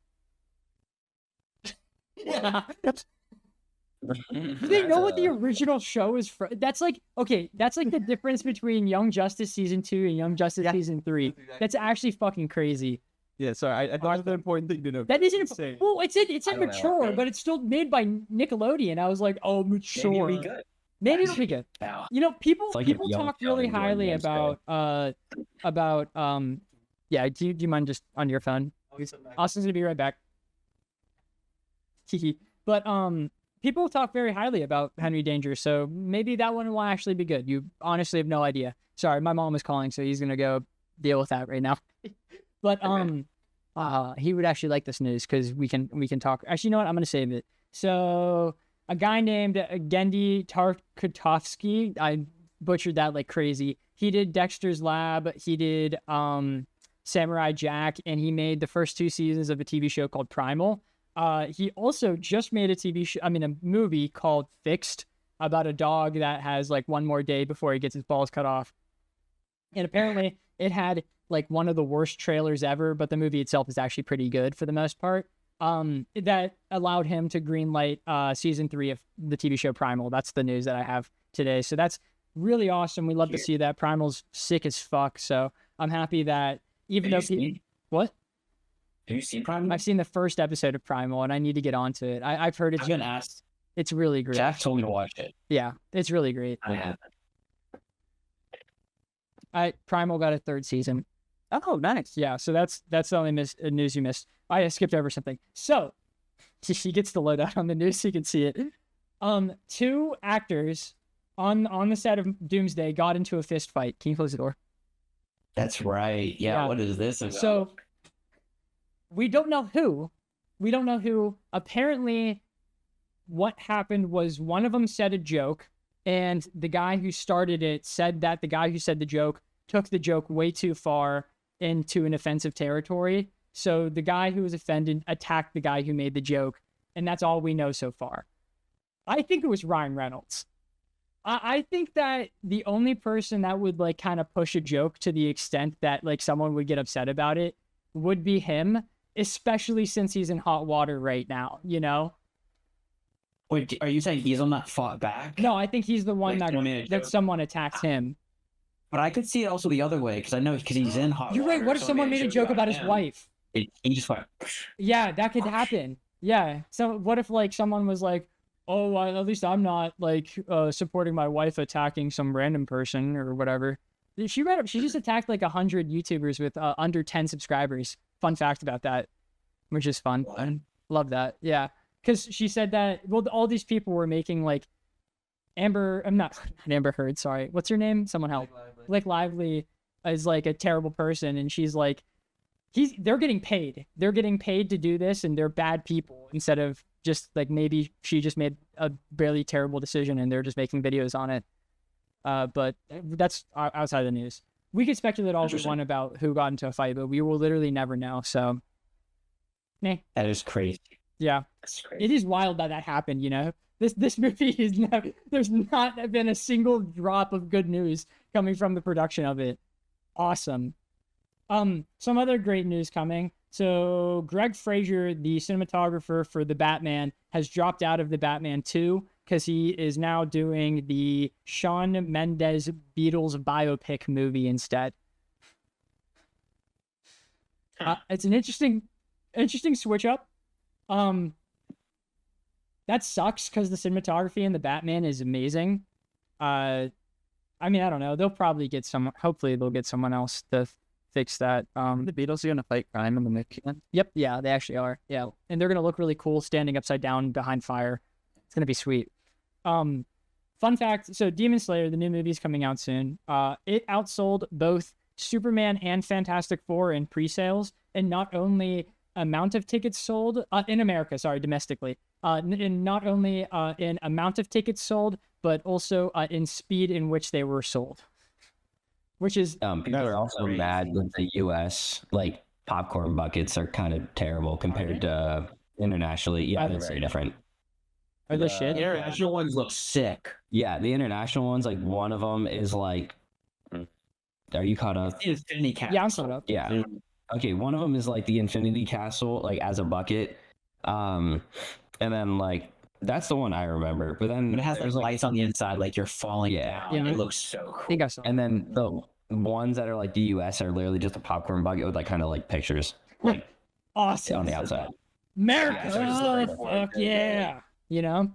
Yeah. Do they know what the original show is from? That's like, okay, that's like the difference between Young Justice Season 2 and Young Justice Yeah. Season 3. That's actually fucking crazy. Yeah, sorry. I thought it was an important thing to know. That isn't. Say. Well, it's I don't know. immature, but it's still made by Nickelodeon. I was like, oh, mature. Maybe it'll be good. Maybe it'll be good. Now, You know, people It's like if people Young talk Sheldon really joined highly Wednesday. about yeah. Do you mind just on your phone? Austin's gonna be right back. But people talk very highly about Henry Danger, so maybe that one will actually be good. You honestly have no idea. Sorry, my mom is calling, so he's gonna go deal with that right now. But he would actually like this news because we can talk. Actually, you know what? I'm gonna save it. So a guy named Gendy Tarkovsky, I butchered that like crazy. He did Dexter's Lab. He did Samurai Jack, and he made the first 2 seasons of a TV show called Primal. He also just made a movie called Fixed about a dog that has like one more day before he gets his balls cut off. And apparently it had like one of the worst trailers ever, but the movie itself is actually pretty good for the most part. That allowed him to greenlight season 3 of the TV show Primal. That's the news that I have today. So that's really awesome. We love to see that. Primal's sick as fuck. So I'm happy that even Have though you seen- what? have you seen Primal? I've seen the first episode of Primal and I need to get onto it. I've heard I've been asked. it's really great. Jack told me to watch it. Yeah, it's really great. I haven't. Primal got a 3rd season. Oh, nice. Yeah, so that's the only news you missed. I skipped over something. So she gets the lowdown on the news so you can see it. 2 actors on the set of Doomsday got into a fist fight. Can you close the door? That's right. Yeah. Yeah. What is this about? So we don't know who. Apparently, what happened was one of them said a joke, and the guy who started it said that the guy who said the joke took the joke way too far into an offensive territory. So the guy who was offended attacked the guy who made the joke, and that's all we know so far. I think it was Ryan Reynolds. I think that the only person that would like kind of push a joke to the extent that like someone would get upset about it would be him, especially since he's in hot water right now, you know? Wait, are you saying he's on that fought back? No, I think he's the one Like, someone made a that joke. someone attacked him. But I could see it also the other way because I know because he's in hot You're water. right. What if someone made a joke about his him. wife? He just went. Yeah, that could happen. Yeah. So what if like someone was like, oh, well, at least I'm not like supporting my wife attacking some random person or whatever. She just attacked like 100 YouTubers with under 10 subscribers. Fun fact about that, which is fun. What? Love that. Yeah. Because she said that, well, all these people were making like not Amber Heard, sorry. What's her name? Someone help. Blake Lively is like a terrible person, and she's like, they're getting paid. They're getting paid to do this, and they're bad people instead of just like maybe she just made a barely terrible decision and they're just making videos on it. But that's outside the news. We could speculate all we want about who got into a fight, but we will literally never know. So, nah. That is crazy. Yeah. That's crazy. It is wild that happened, you know? This movie is never, there's not been a single drop of good news coming from the production of it. Awesome. Some other great news coming. So Greg Fraser, the cinematographer for the Batman, has dropped out of the Batman 2 because he is now doing the Shawn Mendes Beatles biopic movie instead. It's an interesting switch up. That sucks because the cinematography in the Batman is amazing. I mean, I don't know. They'll probably get hopefully they'll get someone else to fix that. The Beatles are gonna fight crime in the next one. Yep, yeah, they actually are. Yeah. And they're gonna look really cool standing upside down behind fire. It's gonna be sweet. Fun fact, so Demon Slayer, the new movie, is coming out soon. It outsold both Superman and Fantastic Four in pre-sales, and not only amount of tickets sold in America, domestically. And not only in amount of tickets sold, but also in speed in which they were sold. Which is people are also mad that the U.S. like popcorn buckets are kind of terrible compared to internationally. Yeah, they're very different. are the shit. The international ones look sick. Yeah, the international ones, like one of them is like, are you caught up? The Infinity Castle. Yeah, I'm caught up. Yeah. Okay, one of them is like the Infinity Castle, like as a bucket. And then like that's the one I remember. But then But it has there's like lights on the inside, like you're falling down. Yeah. It looks so I cool. think I saw. and then the ones that are like the US are literally just a popcorn bucket with like kind of like pictures. like Awesome. on the outside. America. Yeah, so just like- Fuck yeah. You know?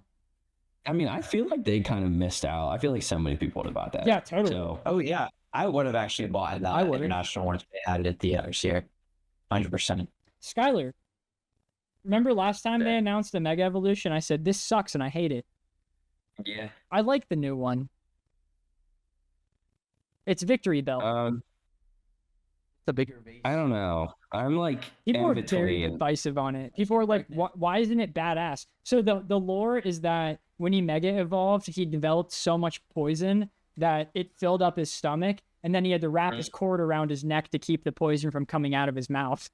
I mean, I feel like they kind of missed out. I feel like so many people would have bought that. Yeah, totally. So Oh yeah, I would have actually bought that I would've. international one if they had it at theaters here. 100%. Skylar, remember last time they announced the Mega Evolution? I said, this sucks and I hate it. yeah. I like the new one. It's Victory Bell. The bigger base. I don't know. I'm like People in are very between. divisive on it. People are like, why isn't it badass? So the lore is that when he Mega Evolved, he developed so much poison that it filled up his stomach, and then he had to wrap his cord around his neck to keep the poison from coming out of his mouth.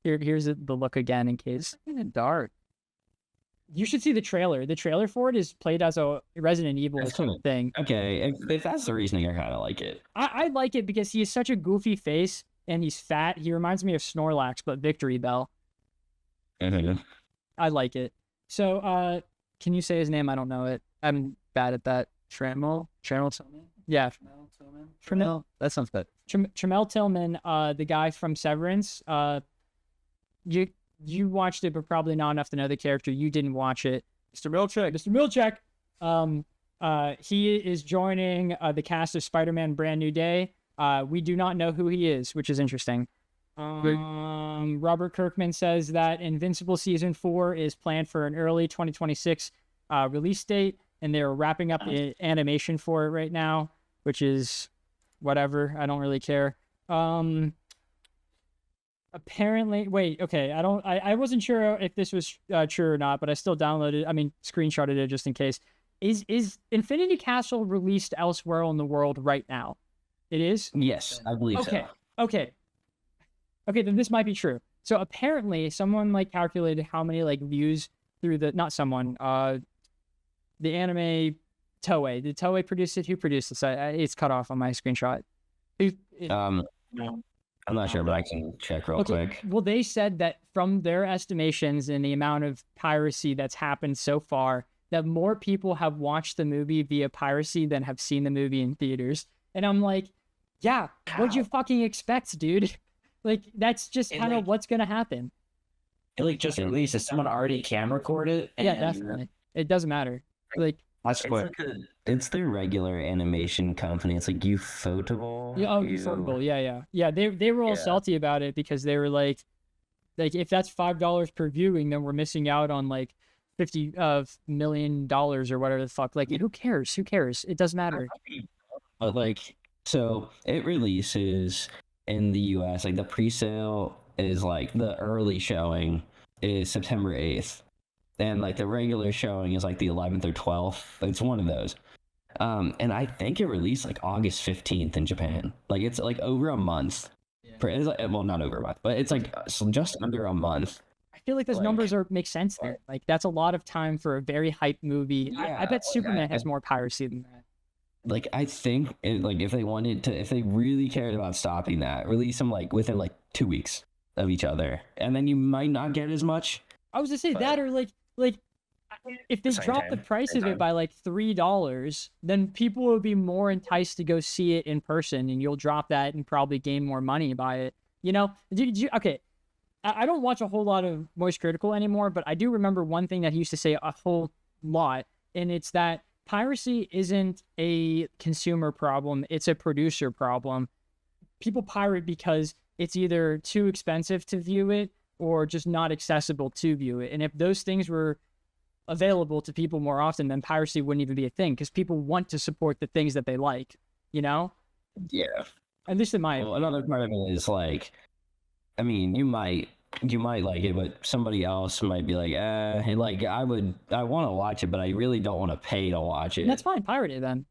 Here's the look again in case. Dark. You should see the trailer. The trailer for it is played as a Resident Evil That's kinda- thing. Okay, if that's the reasoning, I kind of like it. I like it because he has such a goofy face and he's fat. He reminds me of Snorlax, but Victory Bell. Mhm. I like it. So, can you say his name? I don't know it. I'm bad at that. Trammell Tillman. Yeah. Trammell. That sounds bad. Trammell Tillman, the guy from Severance. You watched it, but probably not enough to know the character. You didn't watch it. Mr. Milchek. He is joining the cast of Spider-Man Brand New Day. We do not know who he is, which is interesting. Robert Kirkman says that Invincible Season 4 is planned for an early 2026 release date, and they're wrapping up the animation for it right now, which is whatever. I don't really care. Apparently, wait, okay, I wasn't sure if this was true or not, but I still screenshotted it just in case. Is Infinity Castle released elsewhere in the world right now? It is? Yes, I believe Okay. so. Okay, then this might be true. So apparently someone calculated how many views through not someone, the anime Toei. Did Toei produce it? Who produced this? It's cut off on my screenshot. I'm not sure, but I can check real quick. Well, they said that from their estimations and the amount of piracy that's happened so far, that more people have watched the movie via piracy than have seen the movie in theaters. And I'm like, yeah, what'd you fucking expect, dude? That's just kind of what's going to happen. It just released. Is someone already camera recorded? Yeah, definitely. It doesn't matter. That's quick. It's their regular animation company. It's like Ufotable. Ufotable. Yeah. They were all salty about it because they were like if that's $5 per viewing, then we're missing out on $50 million or whatever the fuck. Who cares? Who cares? It doesn't matter. But so it releases in the US. The pre-sale is the early showing is September 8th. And the regular showing is the 11th or 12th. It's one of those. And I think it released August 15th in Japan. It's over a month. It's well, not over a month, but it's just under a month. I feel those numbers make sense there. That's a lot of time for a very hyped movie. Yeah, I bet Superman has more piracy than that. I think if they wanted to, if they really cared about stopping that, release them within 2 weeks of each other, and then you might not get as much. I was to say that, or if they drop the price of it by $3, then people will be more enticed to go see it in person, and you'll drop that and probably gain more money by it. Okay. I don't watch a whole lot of Moist Critical anymore, but I do remember one thing that he used to say a whole lot, and it's that piracy isn't a consumer problem, it's a producer problem. People pirate because it's either too expensive to view it or just not accessible to view it. And if those things were available to people more often, then piracy wouldn't even be a thing because people want to support the things that they like, Yeah. At least in my opinion. Another part of it is you might like it, but somebody else might be I want to watch it, but I really don't want to pay to watch it. And that's fine, pirate it then.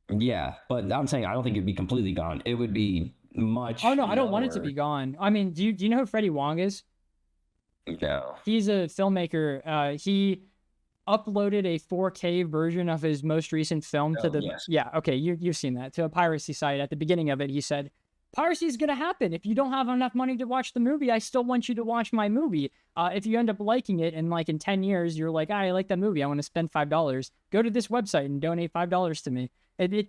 Yeah, but I'm saying I don't think it'd be completely gone. It would be much. Oh no, I don't want it to be gone. I mean, do you know who Freddie Wong is? No. He's a filmmaker. He uploaded a 4K version of his most recent film to the you've seen that, to a piracy site. At the beginning of it, he said, piracy is going to happen. If you don't have enough money to watch the movie, I still want you to watch my movie. If you end up liking it and in 10 years, you're like, I like that movie, I want to spend $5. Go to this website and donate $5 to me.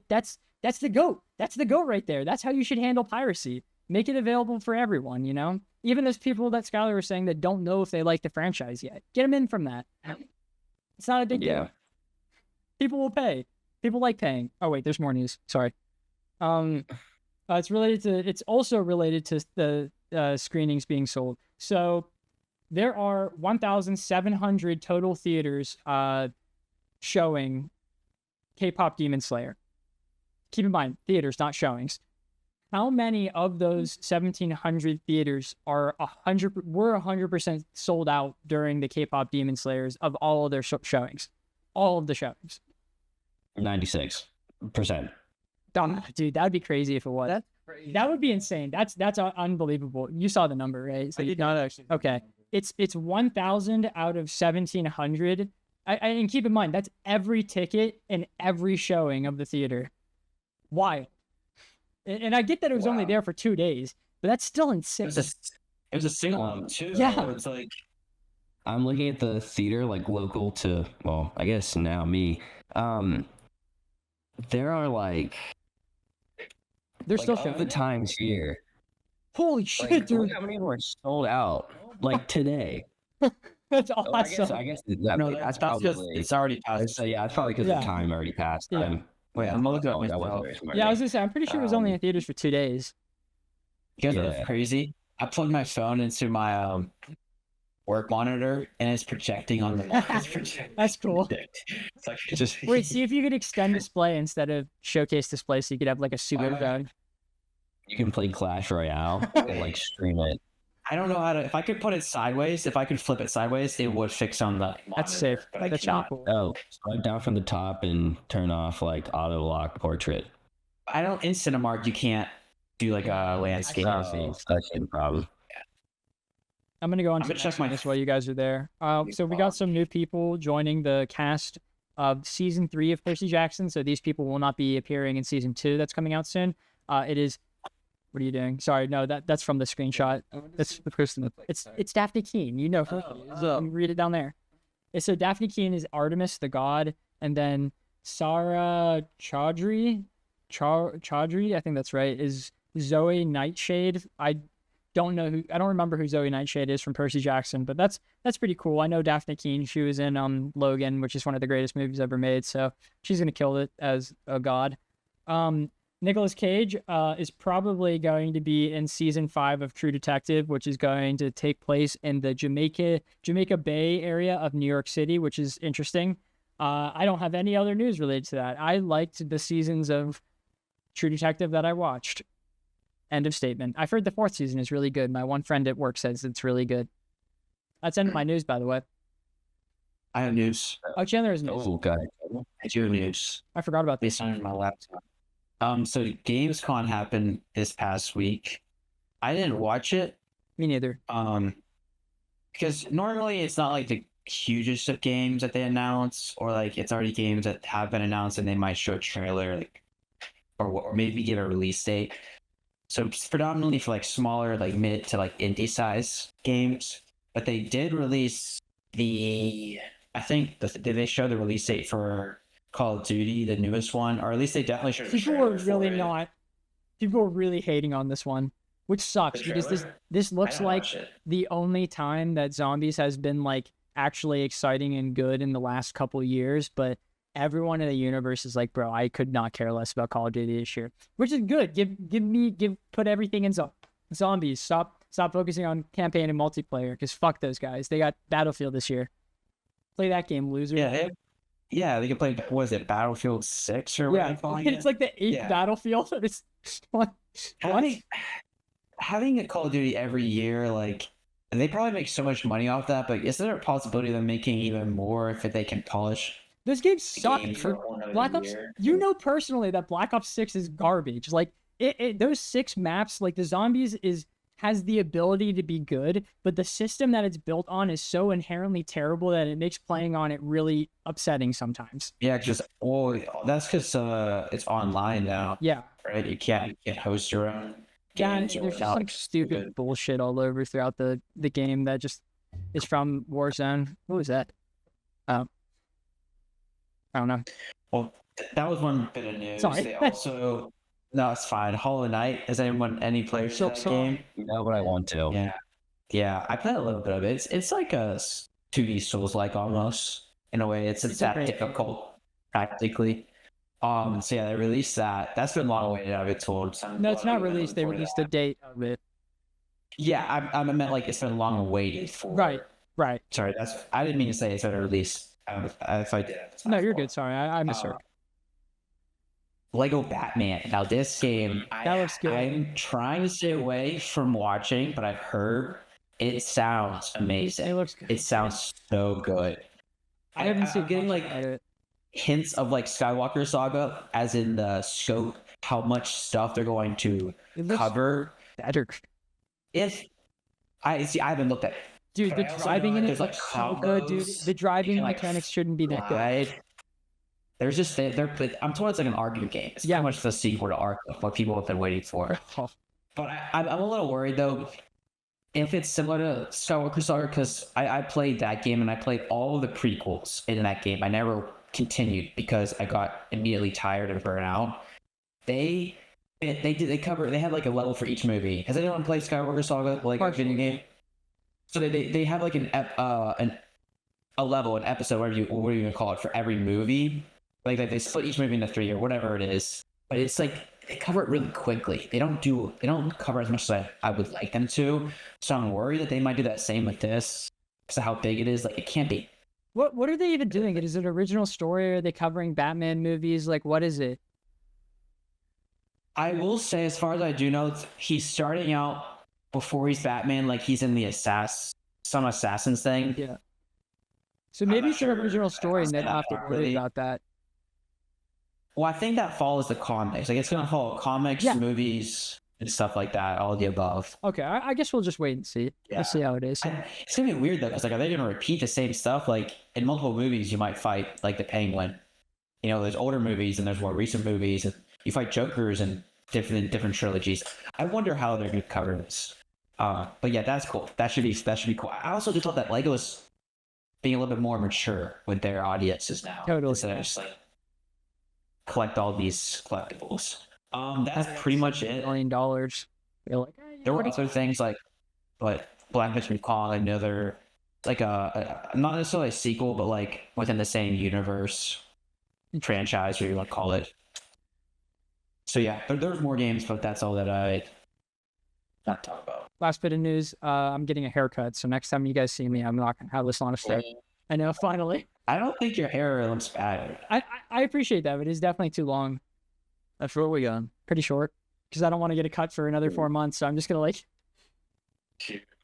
That's the GOAT. That's the GOAT right there. That's how you should handle piracy. Make it available for everyone, Even those people that Skylar was saying that don't know if they like the franchise yet, get them in from that. It's not a big deal. People will pay. People like paying. Oh wait, there's more news. Sorry. It's also related to the screenings being sold. So there are 1,700 total theaters showing K-pop Demon Slayer. Keep in mind, theaters, not showings. How many of those 1,700 theaters were 100% sold out during the K-pop Demon Slayers of all of their showings? All of the showings. 96%. Dude, that would be crazy if it was. That would be insane. That's unbelievable. You saw the number, right? So I did not actually. Okay. It's 1,000 out of 1,700. And keep in mind, that's every ticket and every showing of the theater. Wild. And I get that it was only there for 2 days, but that's still insane. It was a single one too. Yeah. It's like I'm looking at the theater like local to, well, I guess now me. There are like They're still of showing the it? times here. Holy shit, Like, dude. look how many were sold out like today. That's Oh, I awesome. guess that's just probably. it's already passed. So yeah, it's probably because Yeah. the time already passed. Yeah. Wait, I'm looking at Oh, that wasn't myself. very smart. Yeah, I was gonna say, I'm pretty sure it was only in theaters for 2 days. You guys know Yeah. what's crazy? I plugged my phone into my work monitor, and it's projecting on the. That's cool. It's like it just. Wait, see if you could extend display instead of showcase display, so you could have like a super phone. You can play Clash Royale and like stream it. I don't know how to. If I could put it sideways, if I could flip it sideways, it would fix on the. That's monitor, safe. but I That's cannot. really cool. Oh, swipe down from the top and turn off like auto lock portrait. I don't in Cinemark. You can't do like a landscape. Oh, that's the problem. I'm gonna go on I'm to gonna check my- this while you guys are there. So we got some new people joining the cast of season 3 of Percy Jackson. So these people will not be appearing in season 2 that's coming out soon. It is. What are you doing? Sorry, no, that's from the screenshot. That's the person. It's Daphne Keene. You know her. You read it down there. So Daphne Keene is Artemis the god, and then Sarah Chaudhry, I think that's right, is Zoe Nightshade. I don't remember who Zoe Nightshade is from Percy Jackson, but that's pretty cool. I know Daphne Keene. She was in Logan, which is one of the greatest movies ever made. So she's gonna kill it as a god. Nicolas Cage is probably going to be in season 5 of True Detective, which is going to take place in the Jamaica Bay area of New York City, which is interesting. I don't have any other news related to that. I liked the seasons of True Detective that I watched. End of statement. I've heard the 4th season is really good. My one friend at work says it's really good. That's end of my news, by the way. I have news. Oh, Chandler has news. Oh, okay. I do have news. I forgot about this. Based on my laptop. So GamesCon happened this past week. I didn't watch it. Me neither. Because normally it's not like the hugest of games that they announce, or like it's already games that have been announced and they might show a trailer, like, or maybe give a release date. So it's predominantly for like smaller, like mid to like indie size games. But they did release did they show the release date for Call of Duty, the newest one, or at least they definitely showed. People were really hating on this one, which sucks because this looks like the only time that Zombies has been like actually exciting and good in the last couple years. But everyone in the universe is like, bro, I could not care less about Call of Duty this year, which is good. Put everything in Zombies. Stop focusing on campaign and multiplayer, because fuck those guys. They got Battlefield this year. Play that game, loser. Yeah, they can play. What is it, Battlefield 6 or whatever? It's like the 8th Battlefield. It's what? Having a Call of Duty every year, like, they probably make so much money off that. But is there a possibility of them making even more if they can polish? Those games suck. game For for another Black Ops, year? you know personally that Black Ops 6 is garbage. Like those 6 maps, like the Zombies has the ability to be good, but the system that it's built on is so inherently terrible that it makes playing on it really upsetting sometimes. Yeah, that's because it's online now, Yeah. right? You can't host your own Yeah, games. there's just some stupid bullshit all over throughout the game that just is from Warzone. What was that? Oh. I don't know. Well, that was one bit of news. Sorry. They also, no, it's fine. Hollow Knight. Has any players So- that game? You know what I want to. Yeah. Yeah, I played a little bit of it. It's like a 2D Souls-like almost in a way. It's that great. difficult practically. So yeah, they released that. That's been long awaited. I've been told. No, it's not released. They released the date of it. Yeah, I meant like it's been long awaited for. Right. Sorry, I didn't mean to say it's been released. If I did. No, you're good. Sorry, I misheard. Lego Batman. Now this game, That looks good. I'm trying to stay away from watching, but I've heard it sounds amazing. It looks good. It sounds so good. I haven't seen getting like it. hints of like Skywalker Saga, as in the scope, how much stuff they're going to cover. Better. If I see, I haven't looked at it. Dude, the driving in it There's, like, looks so good, dude. The driving like, mechanics shouldn't be that good. Right? There's just I'm told it's like an Arkham game. It's pretty much the sequel to Arkham, what people have been waiting for. But I'm a little worried though, if it's similar to Skywalker Saga, because I played that game and I played all of the prequels in that game. I never continued because I got immediately tired and burnt out. They had like a level for each movie. Has anyone played Skywalker Saga, like a video game? So they have like a level, an episode, whatever you gonna call it, for every movie. Like they split each movie into 3 or whatever it is. But it's like they cover it really quickly. They don't cover as much as I would like them to. So I'm worried that they might do that same with this because of how big it is. Like it can't be. What are they even doing? Is it original story? Are they covering Batman movies? Like what is it? I will say, as far as I do know, he's starting out before he's Batman. Like he's in the some assassins thing. Yeah. So maybe it's an original story and they don't have to worry about that. Well, I think that follows the comics. Like it's gonna follow comics, movies, and stuff like that. All of the above. Okay, I guess we'll just wait and see. Yeah. Let's see how it is. It's gonna be weird though, because like, are they gonna repeat the same stuff? Like in multiple movies, you might fight like the Penguin. You know, there's older movies and there's more recent movies, and you fight Jokers and different trilogies. I wonder how they're gonna cover this. But yeah, that's cool. That should be cool. I also just thought that Lego is being a little bit more mature with their audiences now. Totally. Instead of just like collect all these collectibles. That's pretty much it. $1 million. You're like, There were other things like Black Myth Recall, another like a not necessarily a sequel, but like within the same universe franchise, or you want to call it. So yeah, there's more games, but that's all that I not talk about. Last bit of news, I'm getting a haircut, so next time you guys see me, I'm not gonna have this on a stick. I know, finally. I don't think your hair looks bad. I appreciate that, but it's definitely too long. That's what we got. Pretty short. Because I don't want to get a cut for another 4 months, so I'm just gonna like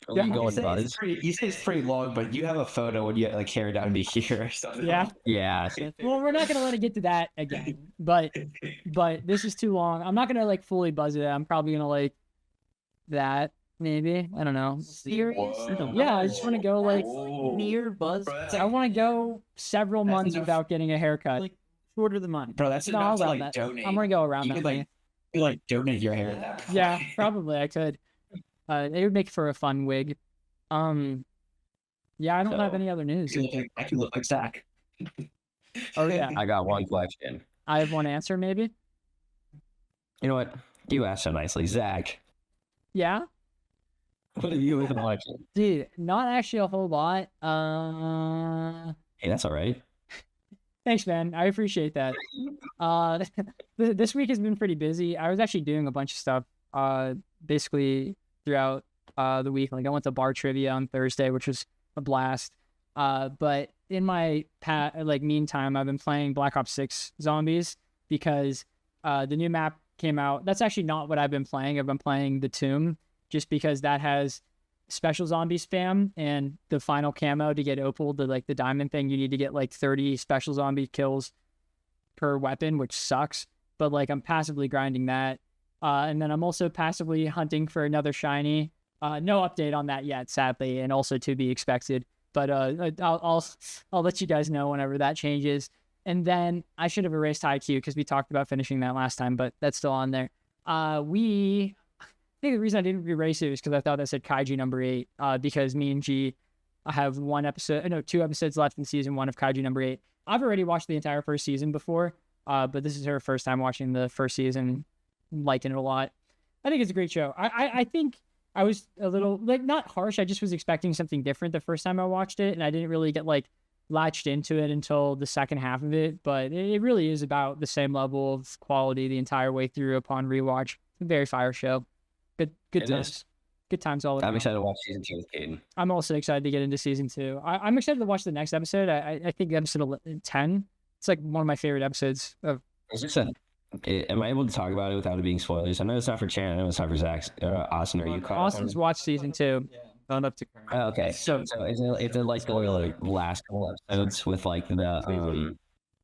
Where you going, you Buzz? say it's pretty long, but you have a photo when you like hair down to here or something. yeah. Yeah. Well, we're not gonna let it get to that again. But this is too long. I'm not gonna like fully buzz it. I'm probably gonna like that. Maybe. I don't know. Serious? Yeah, I just want to go like Near buzz. I want to go several months without getting a haircut. Like shorter than mine. Bro, that's No, enough to around like that. donate. I'm gonna go around You that. could like donate your hair at that point. Yeah, probably I could. It would make for a fun wig. Yeah, I don't have any other news. I could look like Zach. Oh yeah, I got one question. I have one answer maybe. You know what? You asked so nicely, Zach. Yeah, What have you been watching? dude, not actually a whole lot. Hey, that's all right. Thanks, man. I appreciate that. This week has been pretty busy. I was actually doing a bunch of stuff. Basically throughout the week. Like I went to bar trivia on Thursday, which was a blast. But in my meantime, I've been playing Black Ops 6 Zombies because the new map came out. That's actually not what I've been playing. I've been playing the Tomb just because that has special zombie spam, and the final camo to get opal, the diamond thing, you need to get like 30 special zombie kills per weapon, which sucks. But like I'm passively grinding that. And then I'm also passively hunting for another shiny. No update on that yet, sadly, and also to be expected. But I'll let you guys know whenever that changes. And then I should have erased IQ because we talked about finishing that last time, but that's still on there. I think the reason I didn't erase it was because I thought that said Kaiju number 8. Because me and G have 2 episodes left in season 1 of Kaiju number 8. I've already watched the entire first season before, but this is her first time watching the first season. Liking it a lot. I think it's a great show. I think I was a little like not harsh. I just was expecting something different the first time I watched it, and I didn't really get like latched into it until the second half of it. But it really is about the same level of quality the entire way through upon rewatch. Very fire show. Good It times. is. Good times all I'm around. excited to watch season 2 with Caden. I'm also excited to get into season 2. I'm excited to watch the next episode. I think episode 10. It's like one of my favorite episodes of. Am I able to talk about it without it being spoilers? I know it's not for Chan. I know it's not for Zach. Austin, are you caught up on Austin's it? watched season 2. Not up to current. Oh, okay. So Is it like the last couple episodes with like the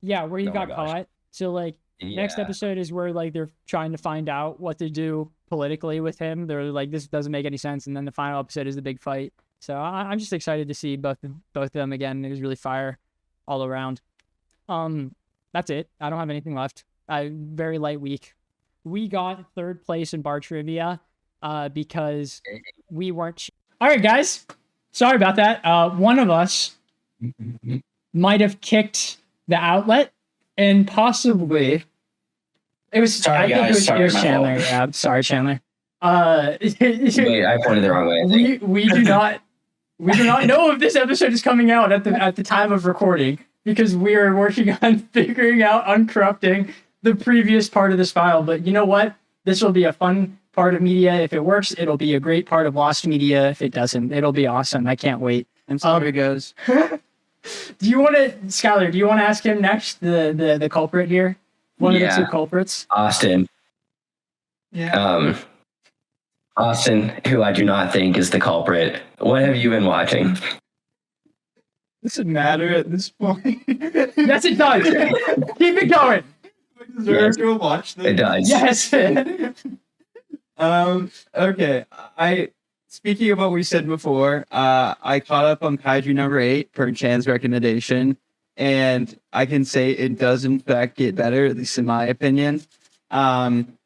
yeah, where he Oh my got gosh. caught. So like next yeah. episode is where like they're trying to find out what to do politically with him. They're like, this doesn't make any sense, and then the final episode is the big fight. So I'm just excited to see both of them again. It was really fire all around. That's it. I don't have anything left. Very light week. We got third place in bar trivia because we weren't. All right, guys. Sorry about that. One of us might have kicked the outlet, and possibly it was. Sorry, I think guys. it Sorry, was my Chandler. fault. Yeah, sorry, Chandler. Wait, I pointed the wrong way. I think. we do not know if this episode is coming out at the time of recording because we are working on figuring out uncorrupting the previous part of this file. But you know what? This will be a fun part of media. If it works, it'll be a great part of Lost Media. If it doesn't, it'll be awesome. I can't wait. And so it goes. Do you want to, Skylar? Do you want to ask him next? The culprit here, one of the two culprits. Austin. Yeah. Austin, who I do not think is the culprit. What have you been watching? Doesn't matter at this point. Yes, it does. Keep it going. Deserve to watch this. It does. Yes. Okay. Speaking of what we said before, I caught up on Kaiju number 8 per Chan's recommendation, and I can say it does in fact get better, at least in my opinion. One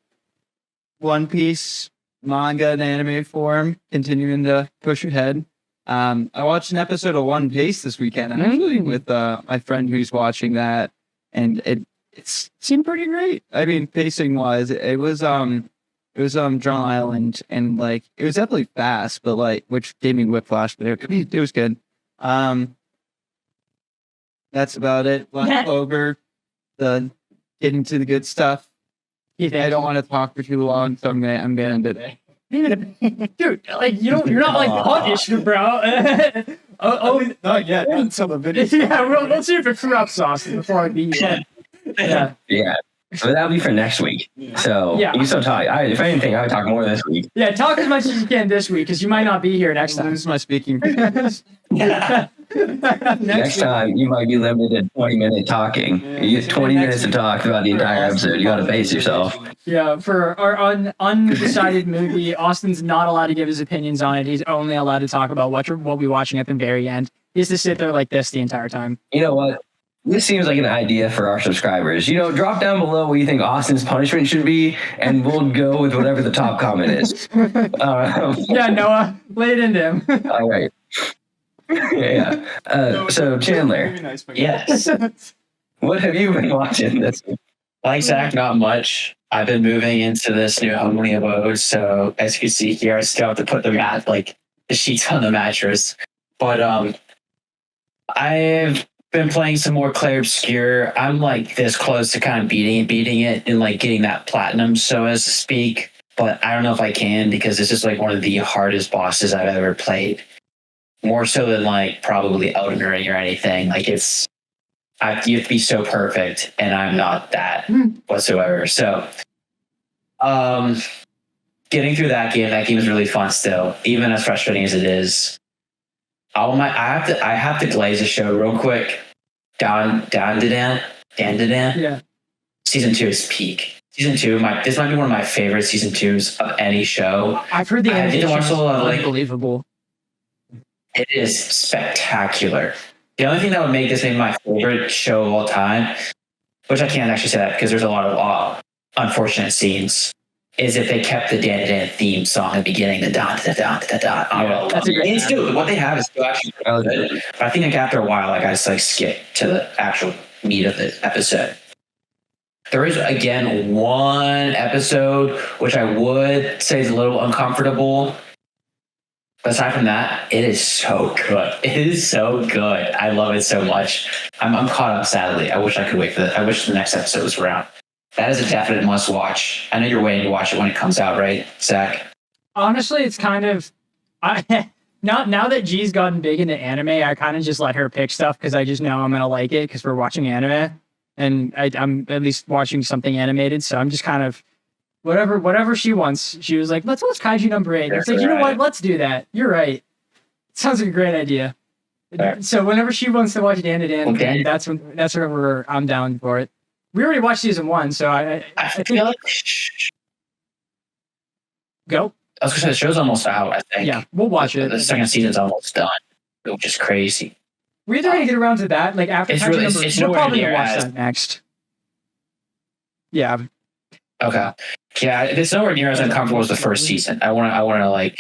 Piece manga and anime form continuing to push ahead. I watched an episode of One Piece this weekend actually with my friend who's watching that, and it seemed pretty great. I mean, pacing wise, it was Drum Island, and like it was definitely fast, but like which gave me whiplash, but it was good. That's about it. Black Clover, the getting to the good stuff. I don't want to talk for too long, so I'm gonna end it. Dude, like you're not like punished, bro. Not yet. Until the video. Yeah, we'll see if it corrupts Austin before I beat you. Yeah. Yeah. But that'll be for next week. So Yeah. you can still talk. If anything, I would talk more this week. Yeah, talk as much as you can this week because you might not be here next time. Lose my speaking. Next time, you might be limited to 20-minute talking. You get 20 minutes to talk about the entire episode. You got to pace yourself. Yeah, for our undecided movie, Austin's not allowed to give his opinions on it. He's only allowed to talk about what we're watching at the very end. He has to sit there like this the entire time. You know what? This seems like an idea for our subscribers. Drop down below what you think Austin's punishment should be, and we'll go with whatever the top comment is. Yeah, Noah, lay it into him. All right. Yeah. So Chandler, Yes. what have you been watching this week? Like Zach, not much. I've been moving into this new homely abode, so as you can see here, I still have to put the sheets on the mattress. But I've been playing some more Clair Obscure. I'm like this close to kind of beating it and like getting that platinum, so as to speak. But I don't know if I can because this is like one of the hardest bosses I've ever played. More so than like probably Elden Ring or anything. Like you have to be so perfect, and I'm not that whatsoever. So, getting through that game is really fun still, even as frustrating as it is. I have to glaze a show real quick. Dan. Yeah. Season 2 is peak. Season 2, this might be one of my favorite season 2s of any show. I've heard the I did animation watch is a lot of, like, unbelievable. It is spectacular. The only thing that would make this maybe my favorite show of all time, which I can't actually say that because there's a lot of unfortunate scenes, is if they kept the Dan theme song at the beginning, the da da da da da. That's a great It's still what they have is still actually really good. But I think like after a while, like I just like skip to the actual meat of the episode. There is again one episode which I would say is a little uncomfortable. aside from that, it is so good. It is so good. I love it so much. I'm caught up, sadly. I wish I could wait for that. I wish the next episode was around. That is a definite must watch. I know you're waiting to watch it when it comes out, right, Zach? Honestly, it's kind of now that G's gotten big into anime, I kind of just let her pick stuff because I just know I'm gonna like it because we're watching anime, and I'm at least watching something animated. So I'm just kind of whatever she wants. She was like, "Let's watch Kaiju number 8." It's like, you know what? Let's do that. You're right. Sounds like a great idea. Fair. So whenever she wants to watch Dan to Dan, okay, that's whenever I'm down for it. We already watched season 1, so I feel like go. I was gonna say the show's almost out. I think. Yeah, we'll watch it. The second season's almost done, which is crazy. We're either gonna get around to that, like after we're probably gonna watch that next. Yeah. Okay. Yeah, it's nowhere near as uncomfortable as the first season. I wanna like.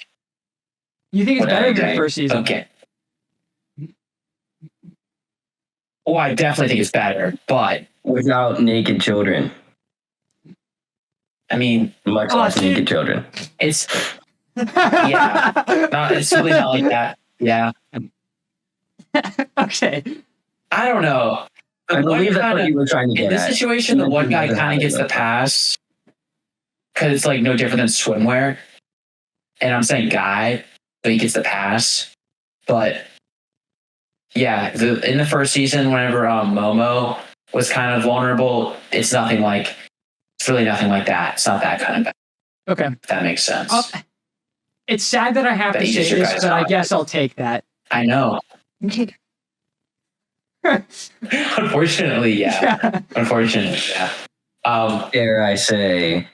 You think it's better than the first season? Okay. Oh, I definitely think it's better, but without naked children. I mean, much less naked children. It's it's really not like that. Yeah. Okay. I don't know. I believe that's what you were trying to get in this situation, the one guy kind of gets the pass because it's like no different than swimwear, and I'm saying guy, so he gets the pass. But yeah, in the first season, whenever Momo was kind of vulnerable, it's really nothing like that. It's not that kind of bad. Okay. If that makes sense. It's sad that I have to say this, but I guess I'll take that. I know. Unfortunately, yeah. Unfortunately, yeah. Dare I say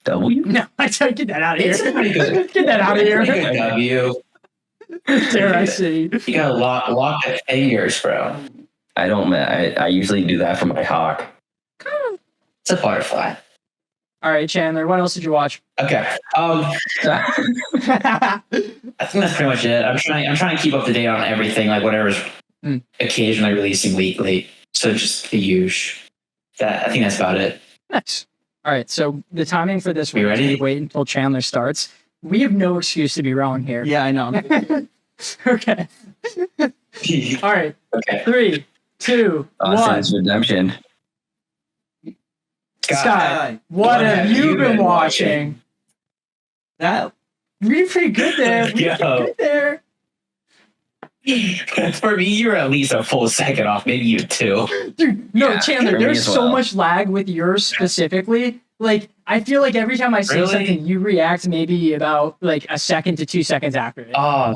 W? No, I said get that out of here. It's pretty good. Get that out of here. W. Dare I say? You got a lot of fingers, bro. I usually do that for my hawk. It's a butterfly. All right, Chandler. What else did you watch? Okay. I think that's pretty much it. I'm trying to keep up to date on everything, like whatever's occasionally releasing weekly. So just the usual. I think that's about it. Nice. All right. So the timing for this one, ready? Wait until Chandler starts. We have no excuse to be wrong here. Yeah, I know. Okay. All right. Okay. 3, 2, 1. Austin's Redemption. Sky, what have you been watching? That We're pretty good there. We're good there. For me, you're at least a full second off, maybe you 2. Dude, no, Chandler, there's so much lag with yours specifically. Like, I feel like every time I say something, you react maybe about like a second to 2 seconds after it. Oh,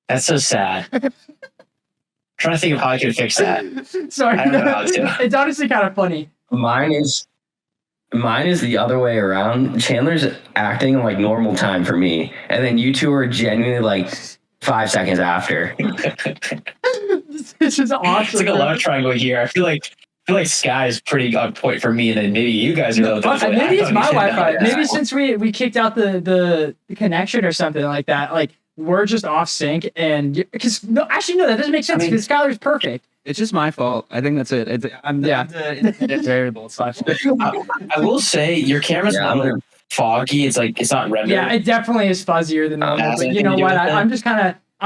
that's so sad. Trying to think of how I can fix that. Sorry, I don't know how to. It's honestly kind of funny. Mine is the other way around. Chandler's acting in like normal time for me, and then you two are genuinely like 5 seconds after. This is awesome. It's like a love triangle here. I feel like Sky is pretty on point for me, and then maybe you guys are a little bit. Maybe it's my Wi-Fi. Maybe since we kicked out the connection or something like that, like we're just off sync, and because that doesn't make sense because Skylar's perfect. It's just my fault. I think that's it. I'm the variable. It's my fault. I will say your camera's a little foggy. It's like it's not rendered. Yeah, it definitely is fuzzier than normal. But you know what? I'm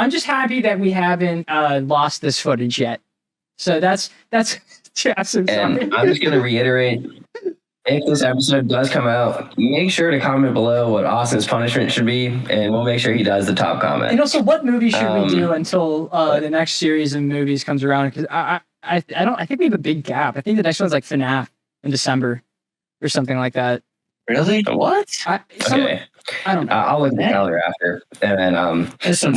just happy that we haven't lost this footage yet. So that's. I'm sorry. And I'm just gonna reiterate. If this episode does come out, make sure to comment below what Austin's punishment should be, and we'll make sure he does the top comment. And also, what movie should we do until the next series of movies comes around? Because I think we have a big gap. I think the next one's like FNAF in December or something like that. Really? What? Okay. I don't know. I'll look at the calendar after, and then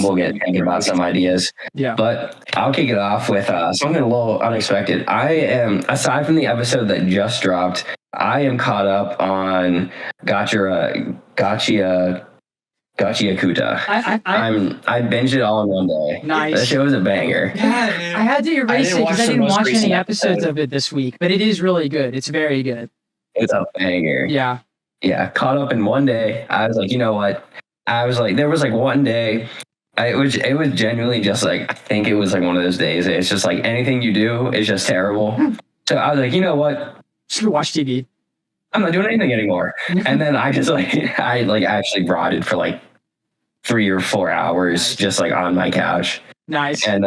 we'll get thinking about some ideas. Yeah. But I'll kick it off with something a little unexpected. I am, aside from the episode that just dropped, I am caught up on Gachia Kuta. I binged it all in one day. Nice. That show was a banger. Yeah, I had to erase it because I didn't watch any episodes of it this week, but it is really good. It's very good. It's a banger. Yeah. Yeah, caught up in one day. I was like, you know what? I was like, there was like one day. It was genuinely just like, I think it was like one of those days. It's just like anything you do is just terrible. So I was like, you know what? Just watch TV. I'm not doing anything anymore. And then I just I actually rotted for like 3 or 4 hours Nice. just like on my couch. Nice. And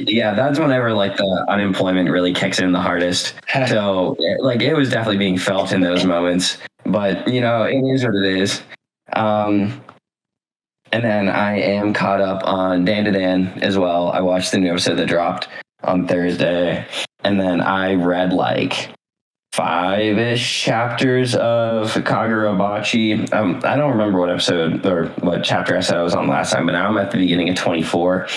yeah, that's whenever like the unemployment really kicks in the hardest. So like it was definitely being felt in those moments. But you know, it is what it is. And then I am caught up on Dan to Dan as well. I watched the new episode that dropped on Thursday, and then I read like 5-ish chapters of Kagurabachi. I don't remember what episode or what chapter I said I was on last time, but now I'm at the beginning of 24.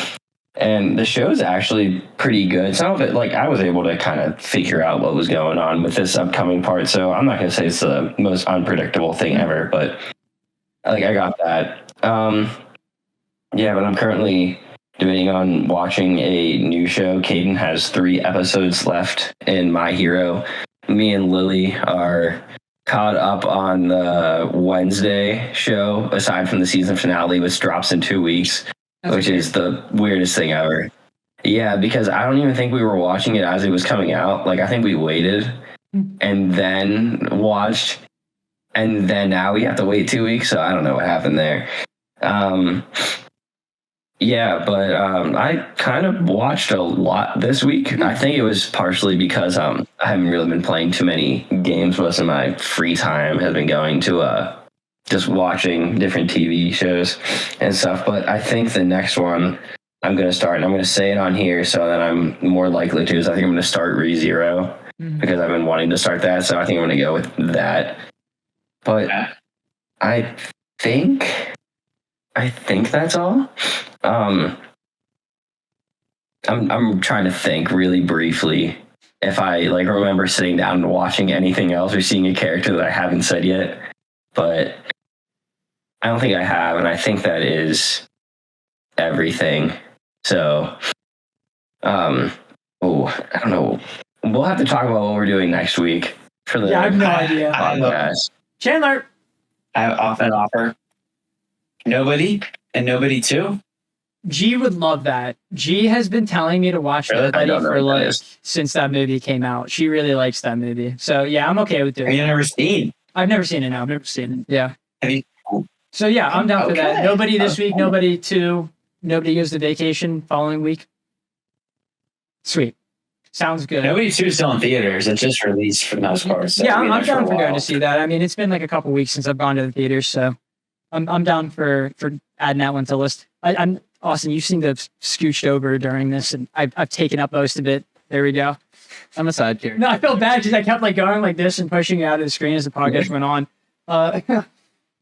And the show's actually pretty good. Some of it, like, I was able to kind of figure out what was going on with this upcoming part. So I'm not going to say it's the most unpredictable thing ever, but like, I got that. Yeah, but I'm currently debating on watching a new show. Caden has 3 episodes left in My Hero. Me and Lily are caught up on the Wednesday show, aside from the season finale, which drops in 2 weeks. Which is the weirdest thing ever. Yeah, because I don't even think we were watching it as it was coming out. Like, I think we waited and then watched, and then now we have to wait 2 weeks. So I don't know what happened there. Yeah, but I kind of watched a lot this week. I think it was partially because I haven't really been playing too many games. Most of my free time has been going to just watching different TV shows and stuff. But I think the next one I'm going to start, and I'm going to say it on here so that I'm more likely to, is I think I'm going to start ReZero because I've been wanting to start that. So I think I'm going to go with that. But I think that's all. I'm trying to think really briefly if I like remember sitting down and watching anything else or seeing a character that I haven't said yet. But I don't think I have, and I think that is everything. So, I don't know. We'll have to talk about what we're doing next week for the I have no idea. podcast. Chandler. I have an offer. Nobody and Nobody 2. G would love that. G has been telling me to watch Really? Nobody I don't know for what that like is. since that movie came out. She really likes that movie. So yeah, I'm okay with doing Have you it. never seen? I've never seen it now. I've never seen it. Yeah. Have you? So yeah, I'm down for that. Okay. Nobody this week, Nobody 2. Nobody goes to vacation following week. Sweet. Sounds good. Nobody 2 is still in theaters. It just released for the most part. So Yeah, it'll be I'm there down a for going while. to see that. I mean, it's been like a couple weeks since I've gone to the theaters, so I'm down for adding that one to the list. I'm Austin. You seem to have scooched over during this, and I've taken up most of it. There we go. I'm a side character. No, I felt bad because I kept like going like this and pushing it out of the screen as the podcast went on.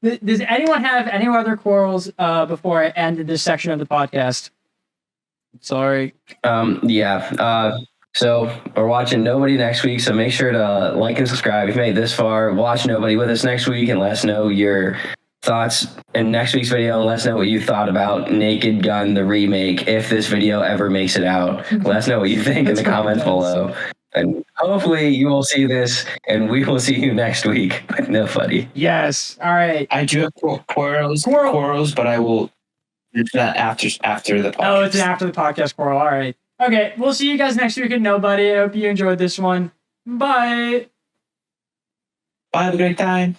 Does anyone have any other quarrels before I end this section of the podcast? Sorry. So we're watching Nobody next week, so make sure to like and subscribe if you made it this far. Watch Nobody with us next week and let us know your thoughts in next week's video, and let us know what you thought about Naked Gun, the remake, if this video ever makes it out. Let us know what you think in the comments below. And hopefully you will see this, and we will see you next week with Nobody. Yes. All right. I do have quarrels, but I will do that after the podcast. Oh, it's an after the podcast quarrel. All right. Okay. We'll see you guys next week at Nobody. I hope you enjoyed this one. Bye. Bye. Have a great time.